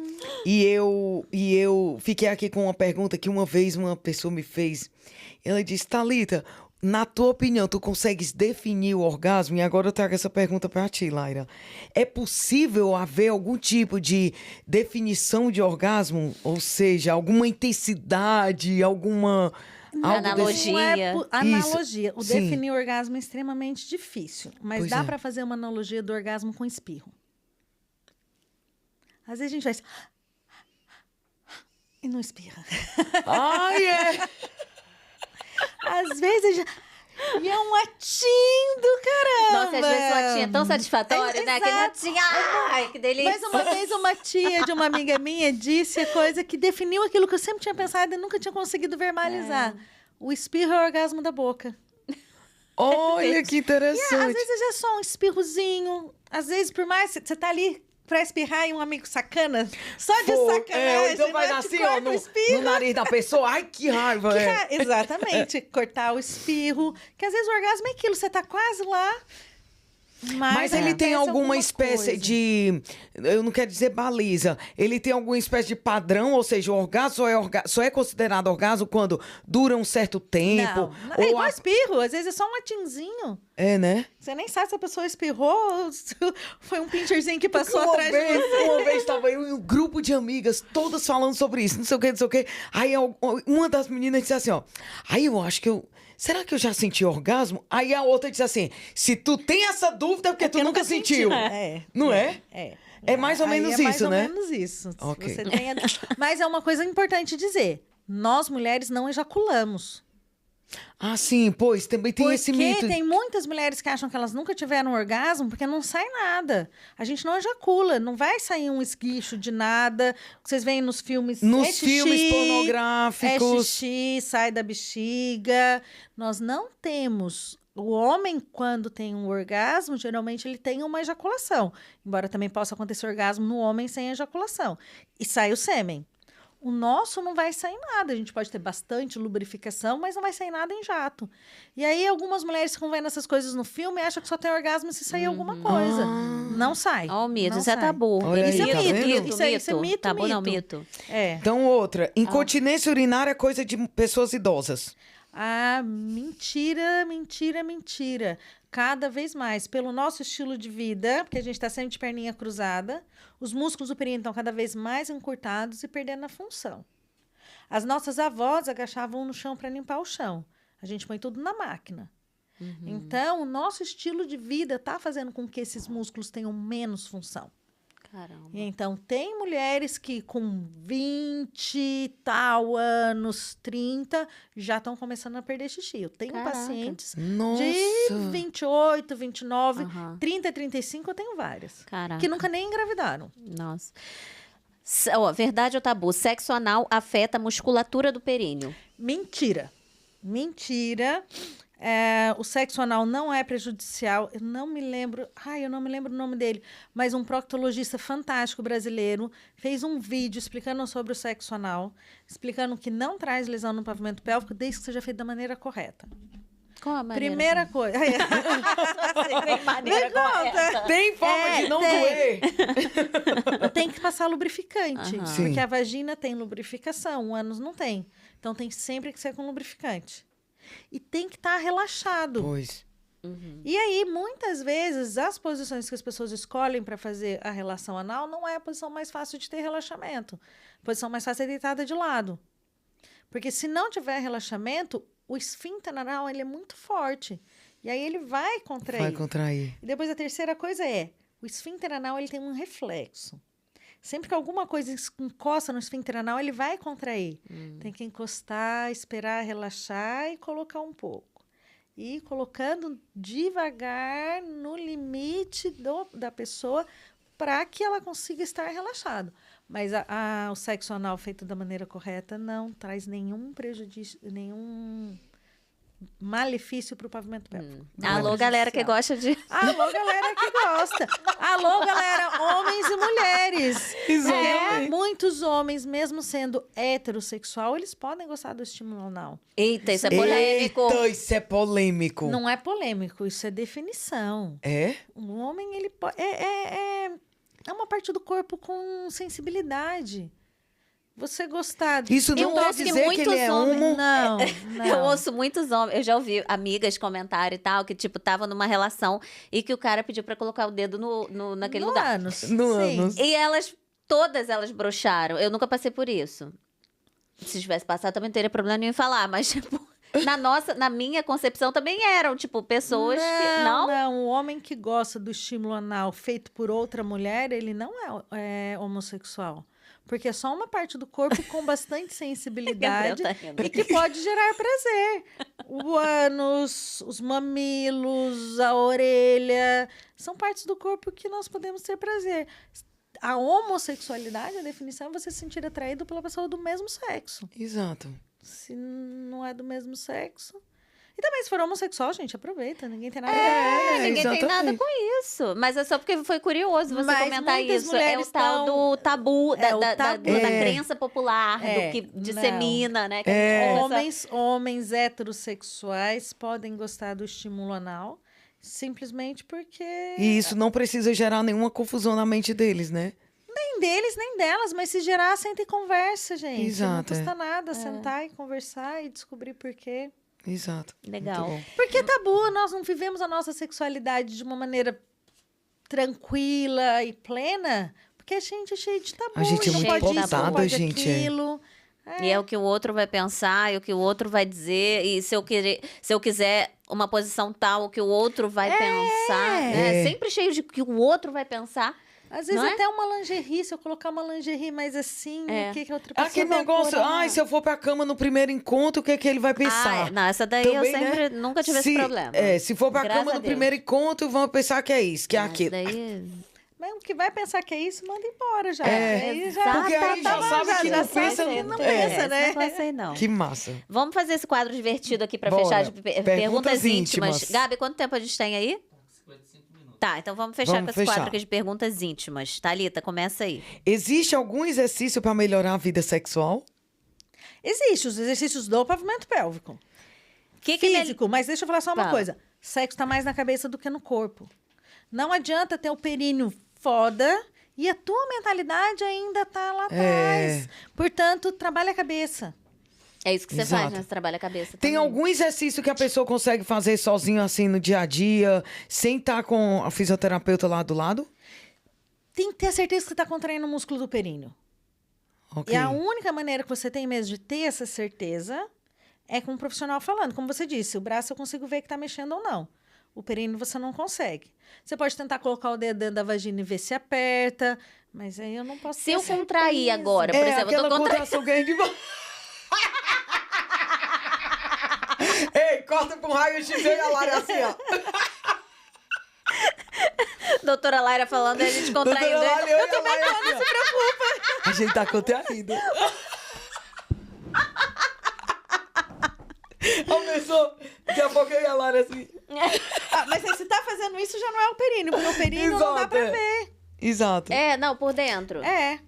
e eu fiquei aqui com uma pergunta que uma vez uma pessoa me fez. Ela disse, Thalita, na tua opinião, tu consegues definir o orgasmo? E agora eu trago essa pergunta pra ti, Laira. É possível haver algum tipo de definição de orgasmo? Ou seja, alguma intensidade, alguma... algo desse- Analogia. Não é analogia. O Sim. definir o orgasmo é extremamente difícil. Mas Pois dá é. para fazer uma analogia do orgasmo com espirro. Às vezes a gente faz... E não espirra. Ai, é! Às vezes a gente... E é um latim do caramba. Nossa, às vezes uma latinha é tão satisfatório, né? Que Exato. latinha, ai, que delícia. Mas uma vez uma tia de uma amiga minha disse a coisa que definiu aquilo que eu sempre tinha pensado e nunca tinha conseguido verbalizar. O espirro é o orgasmo da boca. Olha que Às interessante. vezes é só um espirrozinho. Às vezes, por mais você tá ali pra espirrar e um amigo sacana, só de Pô, sacanagem, então vai né? dar Te assim, ó, corta o espirro. no nariz da pessoa. Ai, que raiva, Que é. Exatamente, cortar o espirro. Que às vezes o orgasmo é aquilo, você tá quase lá. Mas ele tem acontece alguma espécie coisa. de... Eu não quero dizer baliza. Ele tem alguma espécie de padrão? Ou seja, o orgasmo só é considerado orgasmo quando dura um certo tempo? Não, é ou igual espirro, às vezes é só um latinzinho. É, né? Você nem sabe se a pessoa espirrou ou se foi um pincherzinho que passou atrás de você. Uma vez estava eu e um grupo de amigas, todas falando sobre isso, não sei o que, não sei o que. Aí uma das meninas disse assim, ó. Aí eu acho que eu... Será que eu já senti orgasmo? Aí a outra disse assim, se tu tem essa dúvida é porque tu nunca sentiu. Não é? É mais ou menos isso, né? É mais ou menos isso. Ok. Você tem Mas é uma coisa importante dizer. Nós, mulheres, não ejaculamos. Ah, sim, pois, também tem esse mito. Porque tem muitas mulheres que acham que elas nunca tiveram orgasmo porque não sai nada. A gente não ejacula, não vai sair um esguicho de nada. Vocês veem nos filmes. Nos é xixi, filmes é pornográficos. xixi, sai da bexiga. Nós não temos. O homem, quando tem um orgasmo, geralmente ele tem uma ejaculação. Embora também possa acontecer orgasmo no homem sem ejaculação. E sai o sêmen. O nosso não vai sair nada. A gente pode ter bastante lubrificação, mas não vai sair nada em jato. E aí, algumas mulheres ficam vendo essas coisas no filme e acham que só tem orgasmo se sair alguma coisa. Não sai. Ó, o mito, não isso é sai. tabu. Olha Isso aí, é tá mito, vendo? isso é mito, Tabu não, mito. mito. É. Então, outra. Incontinência urinária é coisa de pessoas idosas. Ah, mentira, mentira, mentira. Cada vez mais, pelo nosso estilo de vida, porque a gente está sempre de perninha cruzada, os músculos do períneo estão cada vez mais encurtados e perdendo a função. As nossas avós agachavam no chão para limpar o chão. A gente põe tudo na máquina. Então, o nosso estilo de vida está fazendo com que esses músculos tenham menos função. Caramba. E então, tem mulheres que com 20 e tal anos, 30, já estão começando a perder xixi. Eu tenho Caraca. pacientes Nossa. de 28, 29, Aham. 30, 35, eu tenho várias. Caraca. Que nunca nem engravidaram. Nossa. Ó, verdade ou tabu? Sexo anal afeta a musculatura do períneo. Mentira. Mentira. O sexo anal não é prejudicial. Eu não me lembro o nome dele, mas um proctologista fantástico brasileiro fez um vídeo explicando sobre o sexo anal, explicando que não traz lesão no pavimento pélvico desde que seja feito da maneira correta. Qual a maneira? Primeira coisa. Tem maneira Me conta. correta. Tem forma de não tem. doer. Tem que passar lubrificante, Aham. Sim. porque a vagina tem lubrificação, o ânus não tem. Então tem sempre que ser com lubrificante. E tem que estar relaxado. Pois. E aí, muitas vezes, as posições que as pessoas escolhem para fazer a relação anal não é a posição mais fácil de ter relaxamento. A posição mais fácil é deitada de lado. Porque se não tiver relaxamento, o esfíncter anal ele é muito forte. E aí ele vai contrair. Vai contrair. E depois a terceira coisa é, o esfíncter anal ele tem um reflexo. Sempre que alguma coisa encosta no esfíncter anal, ele vai contrair. Tem que encostar, esperar relaxar e colocar um pouco. E colocando devagar no limite da pessoa para que ela consiga estar relaxado. Mas o sexo anal feito da maneira correta não traz nenhum prejudício, nenhum malefício para o pavimento pélvico. Não é Alô, galera que prejudicial. gosta de... Alô, galera que gosta. Alô, galera, homens e mulheres. Exatamente. Muitos homens, mesmo sendo heterossexual, eles podem gostar do estímulo anal. Eita, isso é polêmico. Eita, isso é polêmico. Não é polêmico, isso é definição. É? O homem, ele é uma parte do corpo com sensibilidade. Você gostar de... Isso Eu não quer ouço que dizer que muitos ele é homens- homo. Não, não. Eu ouço muitos homens, eu já ouvi amigas comentarem e tal, que, tipo, tava numa relação e que o cara pediu pra colocar o dedo naquele No lugar. ânus, No sim. ânus. E todas elas broxaram. Eu nunca passei por isso. Se tivesse passado, também não teria problema nenhum em falar, mas, tipo, na minha concepção também eram, tipo, pessoas que. Não? Não, o homem que gosta do estímulo anal feito por outra mulher, ele não é homossexual. Porque é só uma parte do corpo com bastante sensibilidade Gabriel tá rindo. e que pode gerar prazer. O ânus, os mamilos, a orelha, são partes do corpo que nós podemos ter prazer. A homossexualidade, a definição é você se sentir atraído pela pessoa do mesmo sexo. Exato. Se não é do mesmo sexo... E também, se for homossexual, gente, aproveita. Ninguém tem nada a ver. Ninguém tem nada exatamente. com isso. Mas é só porque foi curioso você Mas comentar muitas isso. É o mulheres tal do tabu, É, o tabu. da crença popular, do que dissemina, né? Que a gente conversa- Homens heterossexuais podem gostar do estímulo anal simplesmente porque... E isso não precisa gerar nenhuma confusão na mente deles, né? Nem deles, nem delas, mas se gerar, senta e conversa, gente. Exato, Não custa nada sentar e conversar e descobrir por quê. Exato. Legal. Muito bom. Porque é tabu, nós não vivemos a nossa sexualidade de uma maneira tranquila e plena, porque a gente é cheio de tabu. A gente é não muito pode isso, não pautada, pode gente, é. aquilo. E é o que o outro vai pensar, e o que o outro vai dizer, e se eu quiser uma posição tal, o que o outro vai pensar, né? É. Sempre cheio de o que o outro vai pensar. Às vezes Não é? até uma lingerie, se eu colocar uma lingerie mais assim, É. o que a outra pessoa Aquele vai negócio, decorar? se eu for pra cama no primeiro encontro, o que é que ele vai pensar? Não, essa daí eu Também, né? sempre nunca tive esse problema. Se for pra Graças cama a no Deus. primeiro encontro, vão pensar que é isso, que é Essa aquilo. daí... Mas o que vai pensar que é isso, manda embora já. É, Aí já porque aí já sabe que não sabe pensa, que é. não pensa, né? Não pensei, não. Que massa. Vamos fazer esse quadro divertido aqui pra Bora. fechar de perguntas íntimas. íntimas. Gabi, quanto tempo a gente tem aí? 55 minutos. Tá, então vamos fechar Vamos com esse fechar. quadro aqui de perguntas íntimas. Thalita, começa aí. Existe algum exercício pra melhorar a vida sexual? Existe os exercícios do pavimento pélvico. Que Físico, mas deixa eu falar só uma Fala. coisa. Sexo tá mais na cabeça do que no corpo. Não adianta ter o períneo foda e a tua mentalidade ainda tá lá atrás. Portanto, trabalha a cabeça. É isso que você Exato. faz, né? Você trabalha a cabeça Tem também. algum exercício que a pessoa consegue fazer sozinho, assim, no dia a dia, sem estar com a fisioterapeuta lá do lado? Tem que ter a certeza que você tá contraindo o músculo do períneo. Ok. E a única maneira que você tem mesmo de ter essa certeza é com um profissional falando. Como você disse, o braço eu consigo ver que tá mexendo ou não. O períneo você não consegue. Você pode tentar colocar o dedo dentro da vagina e ver se aperta, mas aí eu não posso Se ter eu contrair certeza. agora, por exemplo, eu aquela tô contraindo... contração que a gente... Ei, corta pro raio-x e a Lara assim, ó. Doutora Laira falando e a gente contraindo. Doutora Lara, Eu também não se preocupa. A gente tá contraindo. Começou, daqui a pouco eu e a Lara assim. Mas aí, se tá fazendo isso, já não é o períneo, porque o períneo não dá pra Exato, ver. Exato. Não, por dentro. É.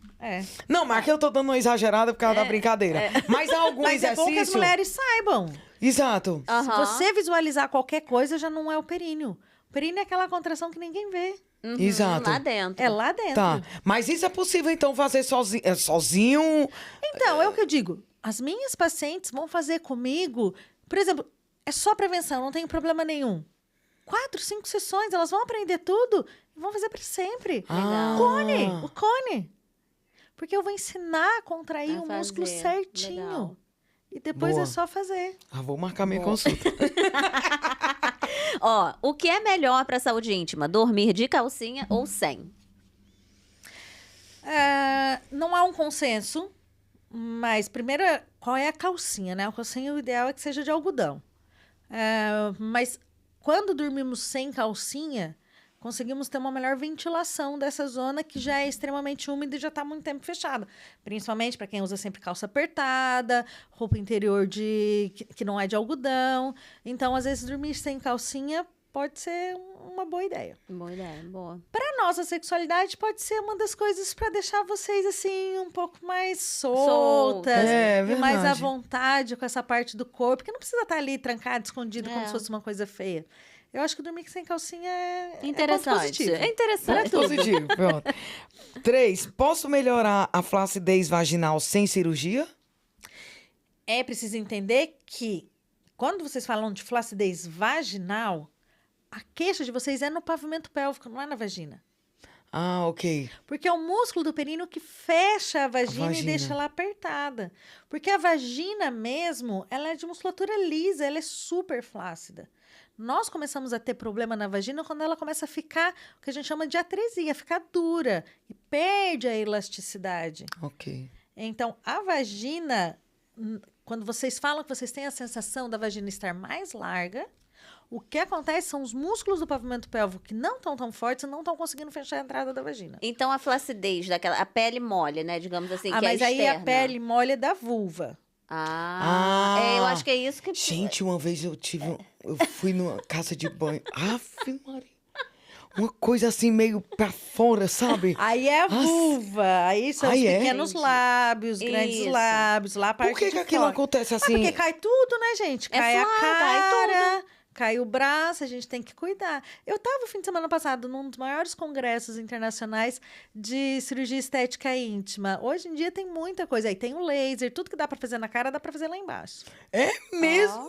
Não, mas aqui eu tô dando uma exagerada por causa da brincadeira. Mas há algum Mas é bom que as exercício... mulheres saibam. Exato. Aham. Se você visualizar qualquer coisa, já não é o períneo. O períneo é aquela contração que ninguém vê. Uhum, Exato. Lá dentro. É lá dentro. Tá. Mas isso é possível, então, fazer sozinho? Sozinho? Então, é o que eu digo. As minhas pacientes vão fazer comigo, por exemplo, é só prevenção, não tem problema nenhum. 4, 5 sessões, elas vão aprender tudo e vão fazer para sempre. Legal. O cone. Porque eu vou ensinar a contrair A o músculo fazer. certinho. Legal. E depois Boa. é só fazer. Vou marcar minha Boa. consulta. Ó, o que é melhor pra saúde íntima? Dormir de calcinha ou sem? Não há um consenso, mas primeiro, qual é a calcinha, né? A calcinha, o ideal é que seja de algodão. Mas quando dormimos sem calcinha, conseguimos ter uma melhor ventilação dessa zona que já é extremamente úmida e já está há muito tempo fechada. Principalmente para quem usa sempre calça apertada, roupa interior que não é de algodão. Então, às vezes, dormir sem calcinha pode ser uma boa ideia. Boa ideia, boa. Para nossa sexualidade, pode ser uma das coisas para deixar vocês, assim, um pouco mais soltas. É, e mais à verdade. vontade com essa parte do corpo. Porque não precisa estar ali trancado, escondido, como É. se fosse uma coisa feia. Eu acho que dormir sem calcinha é ponto Interessante. positivo. É interessante. Positivo, pronto. 3, posso melhorar a flacidez vaginal sem cirurgia? É preciso entender que, quando vocês falam de flacidez vaginal, a queixa de vocês é no pavimento pélvico, não é na vagina. Ah, ok. Porque é o músculo do períneo que fecha a vagina, vagina. e deixa ela apertada. Porque a vagina mesmo, ela é de musculatura lisa, ela é super flácida. Nós começamos a ter problema na vagina quando ela começa a ficar, o que a gente chama de atresia, ficar dura e perde a elasticidade. Ok. Então, a vagina, quando vocês falam que vocês têm a sensação da vagina estar mais larga, o que acontece são os músculos do pavimento pélvico que não estão tão fortes e não estão conseguindo fechar a entrada da vagina. Então, a flacidez daquela... A pele mole, né? Digamos assim, que Mas é aí externa. a pele mole é da vulva. Eu acho que é isso que... Gente, uma vez eu fui numa casa de banho. Ave Maria. Uma coisa assim meio pra fora, sabe? Aí é a Nossa. vulva, aí são Aí os é? pequenos lábios, grandes Isso. lábios, lá a parte Por que de aquilo fora. acontece Ah, assim? porque cai tudo, né, gente? É Cai a flá, cai cara, cai o braço, a gente tem que cuidar. Eu estava o fim de semana passado num dos maiores congressos internacionais de cirurgia estética íntima. Hoje em dia tem muita coisa. Aí tem o laser, tudo que dá para fazer na cara, dá para fazer lá embaixo. É mesmo?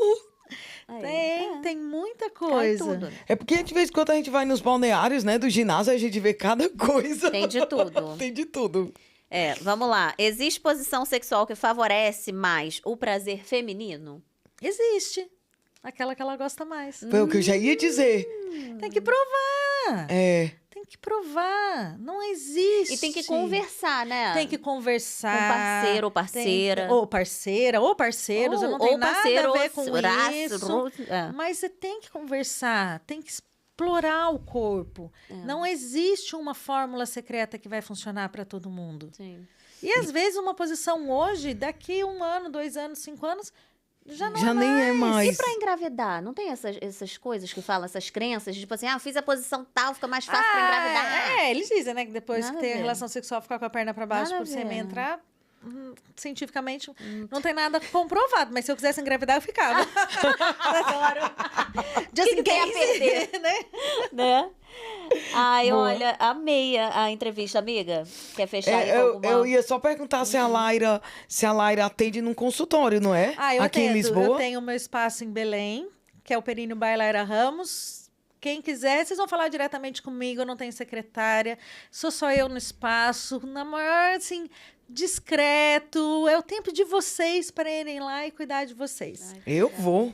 Aí, Tem muita cai coisa. tudo. É porque de vez em quando a gente vai nos balneários, né, do ginásio, a gente vê cada coisa. Tem de tudo. Tem de tudo. Vamos lá. Existe posição sexual que favorece mais o prazer feminino? Existe. Aquela que ela gosta mais. Foi o que eu já ia dizer. Tem que provar. É. tem que provar. Não existe. E tem que conversar, né? Tem que conversar. Com parceiro ou parceira. Ou parceira, ou parceiros. Eu não tenho nada a ver com isso. Mas você tem que conversar, tem que explorar o corpo. Não existe uma fórmula secreta que vai funcionar para todo mundo. Sim. E às vezes uma posição hoje, daqui 1 ano, 2 anos, 5 anos, já não Já é nem mais. é mais. E pra engravidar? Não tem essas coisas que falam, essas crenças? Tipo assim, eu fiz a posição tal, fica mais fácil pra engravidar. Eles dizem, né, que depois Nada que tem a a ver. relação sexual, ficar com a perna para baixo Nada por a sêmen ver. entrar, cientificamente, não tem nada comprovado. Mas se eu quisesse engravidar, eu ficava. Adoro. Just in tem a case, perder? né? Né? Ai, Boa. olha, amei a entrevista, amiga. Quer fechar aí com eu, alguma... eu ia só perguntar se a Laira atende num consultório, não é? Eu Aqui em atendo. Lisboa. Eu tenho meu espaço em Belém, que é o Períneo by Laira Ramos. Quem quiser, vocês vão falar diretamente comigo, eu não tenho secretária, sou só eu no espaço, na maior, assim, discreto. É o tempo de vocês para irem lá e cuidar de vocês. Eu vou.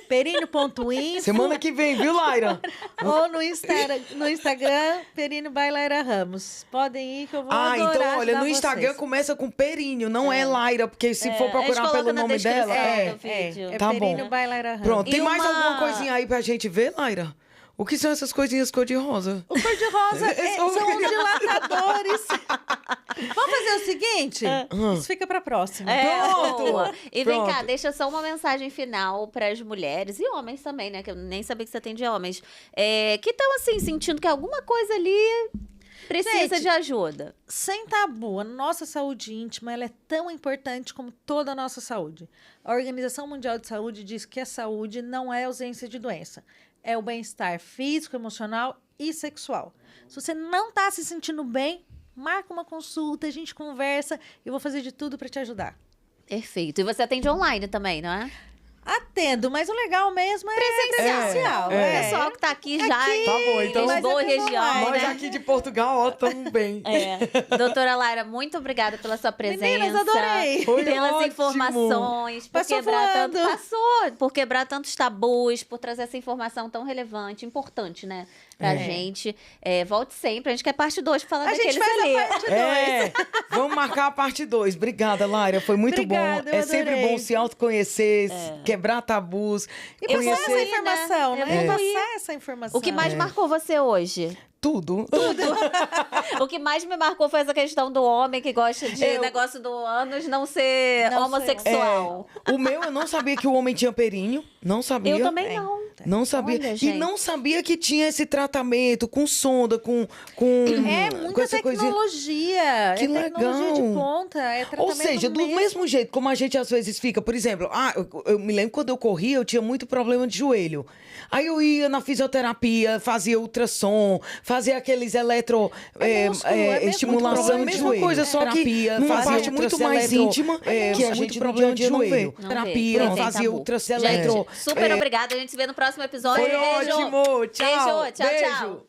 Períneo.info Semana que vem, viu, Laira? ou no Instagram, Períneo by Laira Ramos. Podem ir que eu vou adorar Então, olha, ajudar no Instagram vocês. começa com Períneo, não é Laira, porque se for a gente procurar coloca pelo na nome descrição dela... do vídeo. É Tá bom. Períneo by Laira Ramos. Pronto, E tem mais uma- alguma coisinha aí pra gente ver, Laira? O que são essas coisinhas cor-de-rosa? O cor-de-rosa só são os queria- dilatadores. Vamos fazer o seguinte? Isso fica pra próxima. Pronto. Boa. E vem cá, Pronto. deixa só uma mensagem final para as mulheres e homens também, né? Que eu nem sabia que você atende homens. Que estão, assim, sentindo que alguma coisa ali precisa Gente, de ajuda. Sem tabu, a nossa saúde íntima ela é tão importante como toda a nossa saúde. A Organização Mundial de Saúde diz que a saúde não é ausência de doença. É o bem-estar físico, emocional e sexual. Se você não está se sentindo bem, marca uma consulta, a gente conversa e eu vou fazer de tudo para te ajudar. Perfeito. E você atende online também, não é? Atendo, mas o legal mesmo é Presencial. presencial. O pessoal que tá aqui já em Tá bom, então- Lisboa e Mas é região, online, Nós né? aqui de Portugal, ó, estamos bem. Doutora Laira, muito obrigada pela sua presença. Meninas, adorei. Foi Pelas ótimo. informações, por Passou quebrar tanto, voando. passou, por quebrar tantos tabus, por trazer essa informação tão relevante, importante, né, pra gente. Volte sempre, a gente quer parte 2 pra falar A gente daqueles faz ali. a parte 2. Vamos marcar a parte 2. Obrigada, Laira. Foi muito Obrigada, bom. eu É sempre adorei. bom se autoconhecer, quebrar tabus, E passar essa Evoluir, informação, né? né? Evoluir. Passar essa informação. O que mais marcou você hoje? tudo. O que mais me marcou foi essa questão do homem que gosta de Eu- negócio do ânus não ser Não ser homossexual. O meu, eu não sabia que o homem tinha períneo. Não sabia. Eu também Tem. não. Não sabia. Olha, E gente. não sabia que tinha esse tratamento com sonda, com É com muita essa coisinha. tecnologia. Que é tecnologia de legal. ponta. É Ou tratamento seja, do mesmo jeito como a gente às vezes fica, por exemplo, eu me lembro quando eu corria, eu tinha muito problema de joelho. Aí eu ia na fisioterapia, fazia ultrassom, fazia aqueles músculo, é mesmo estimulação muito de problema de mesma coisa, joelho. só que numa fazia parte muito ultrassom mais íntima, que a muito gente no problema dia a dia não vê. Não vê. Terapia, Não tem fazia tabu. ultrassom Gente, super obrigada. A gente se vê no próximo episódio. Foi Beijo. ótimo. Tchau. Beijo. Tchau, Beijo. tchau.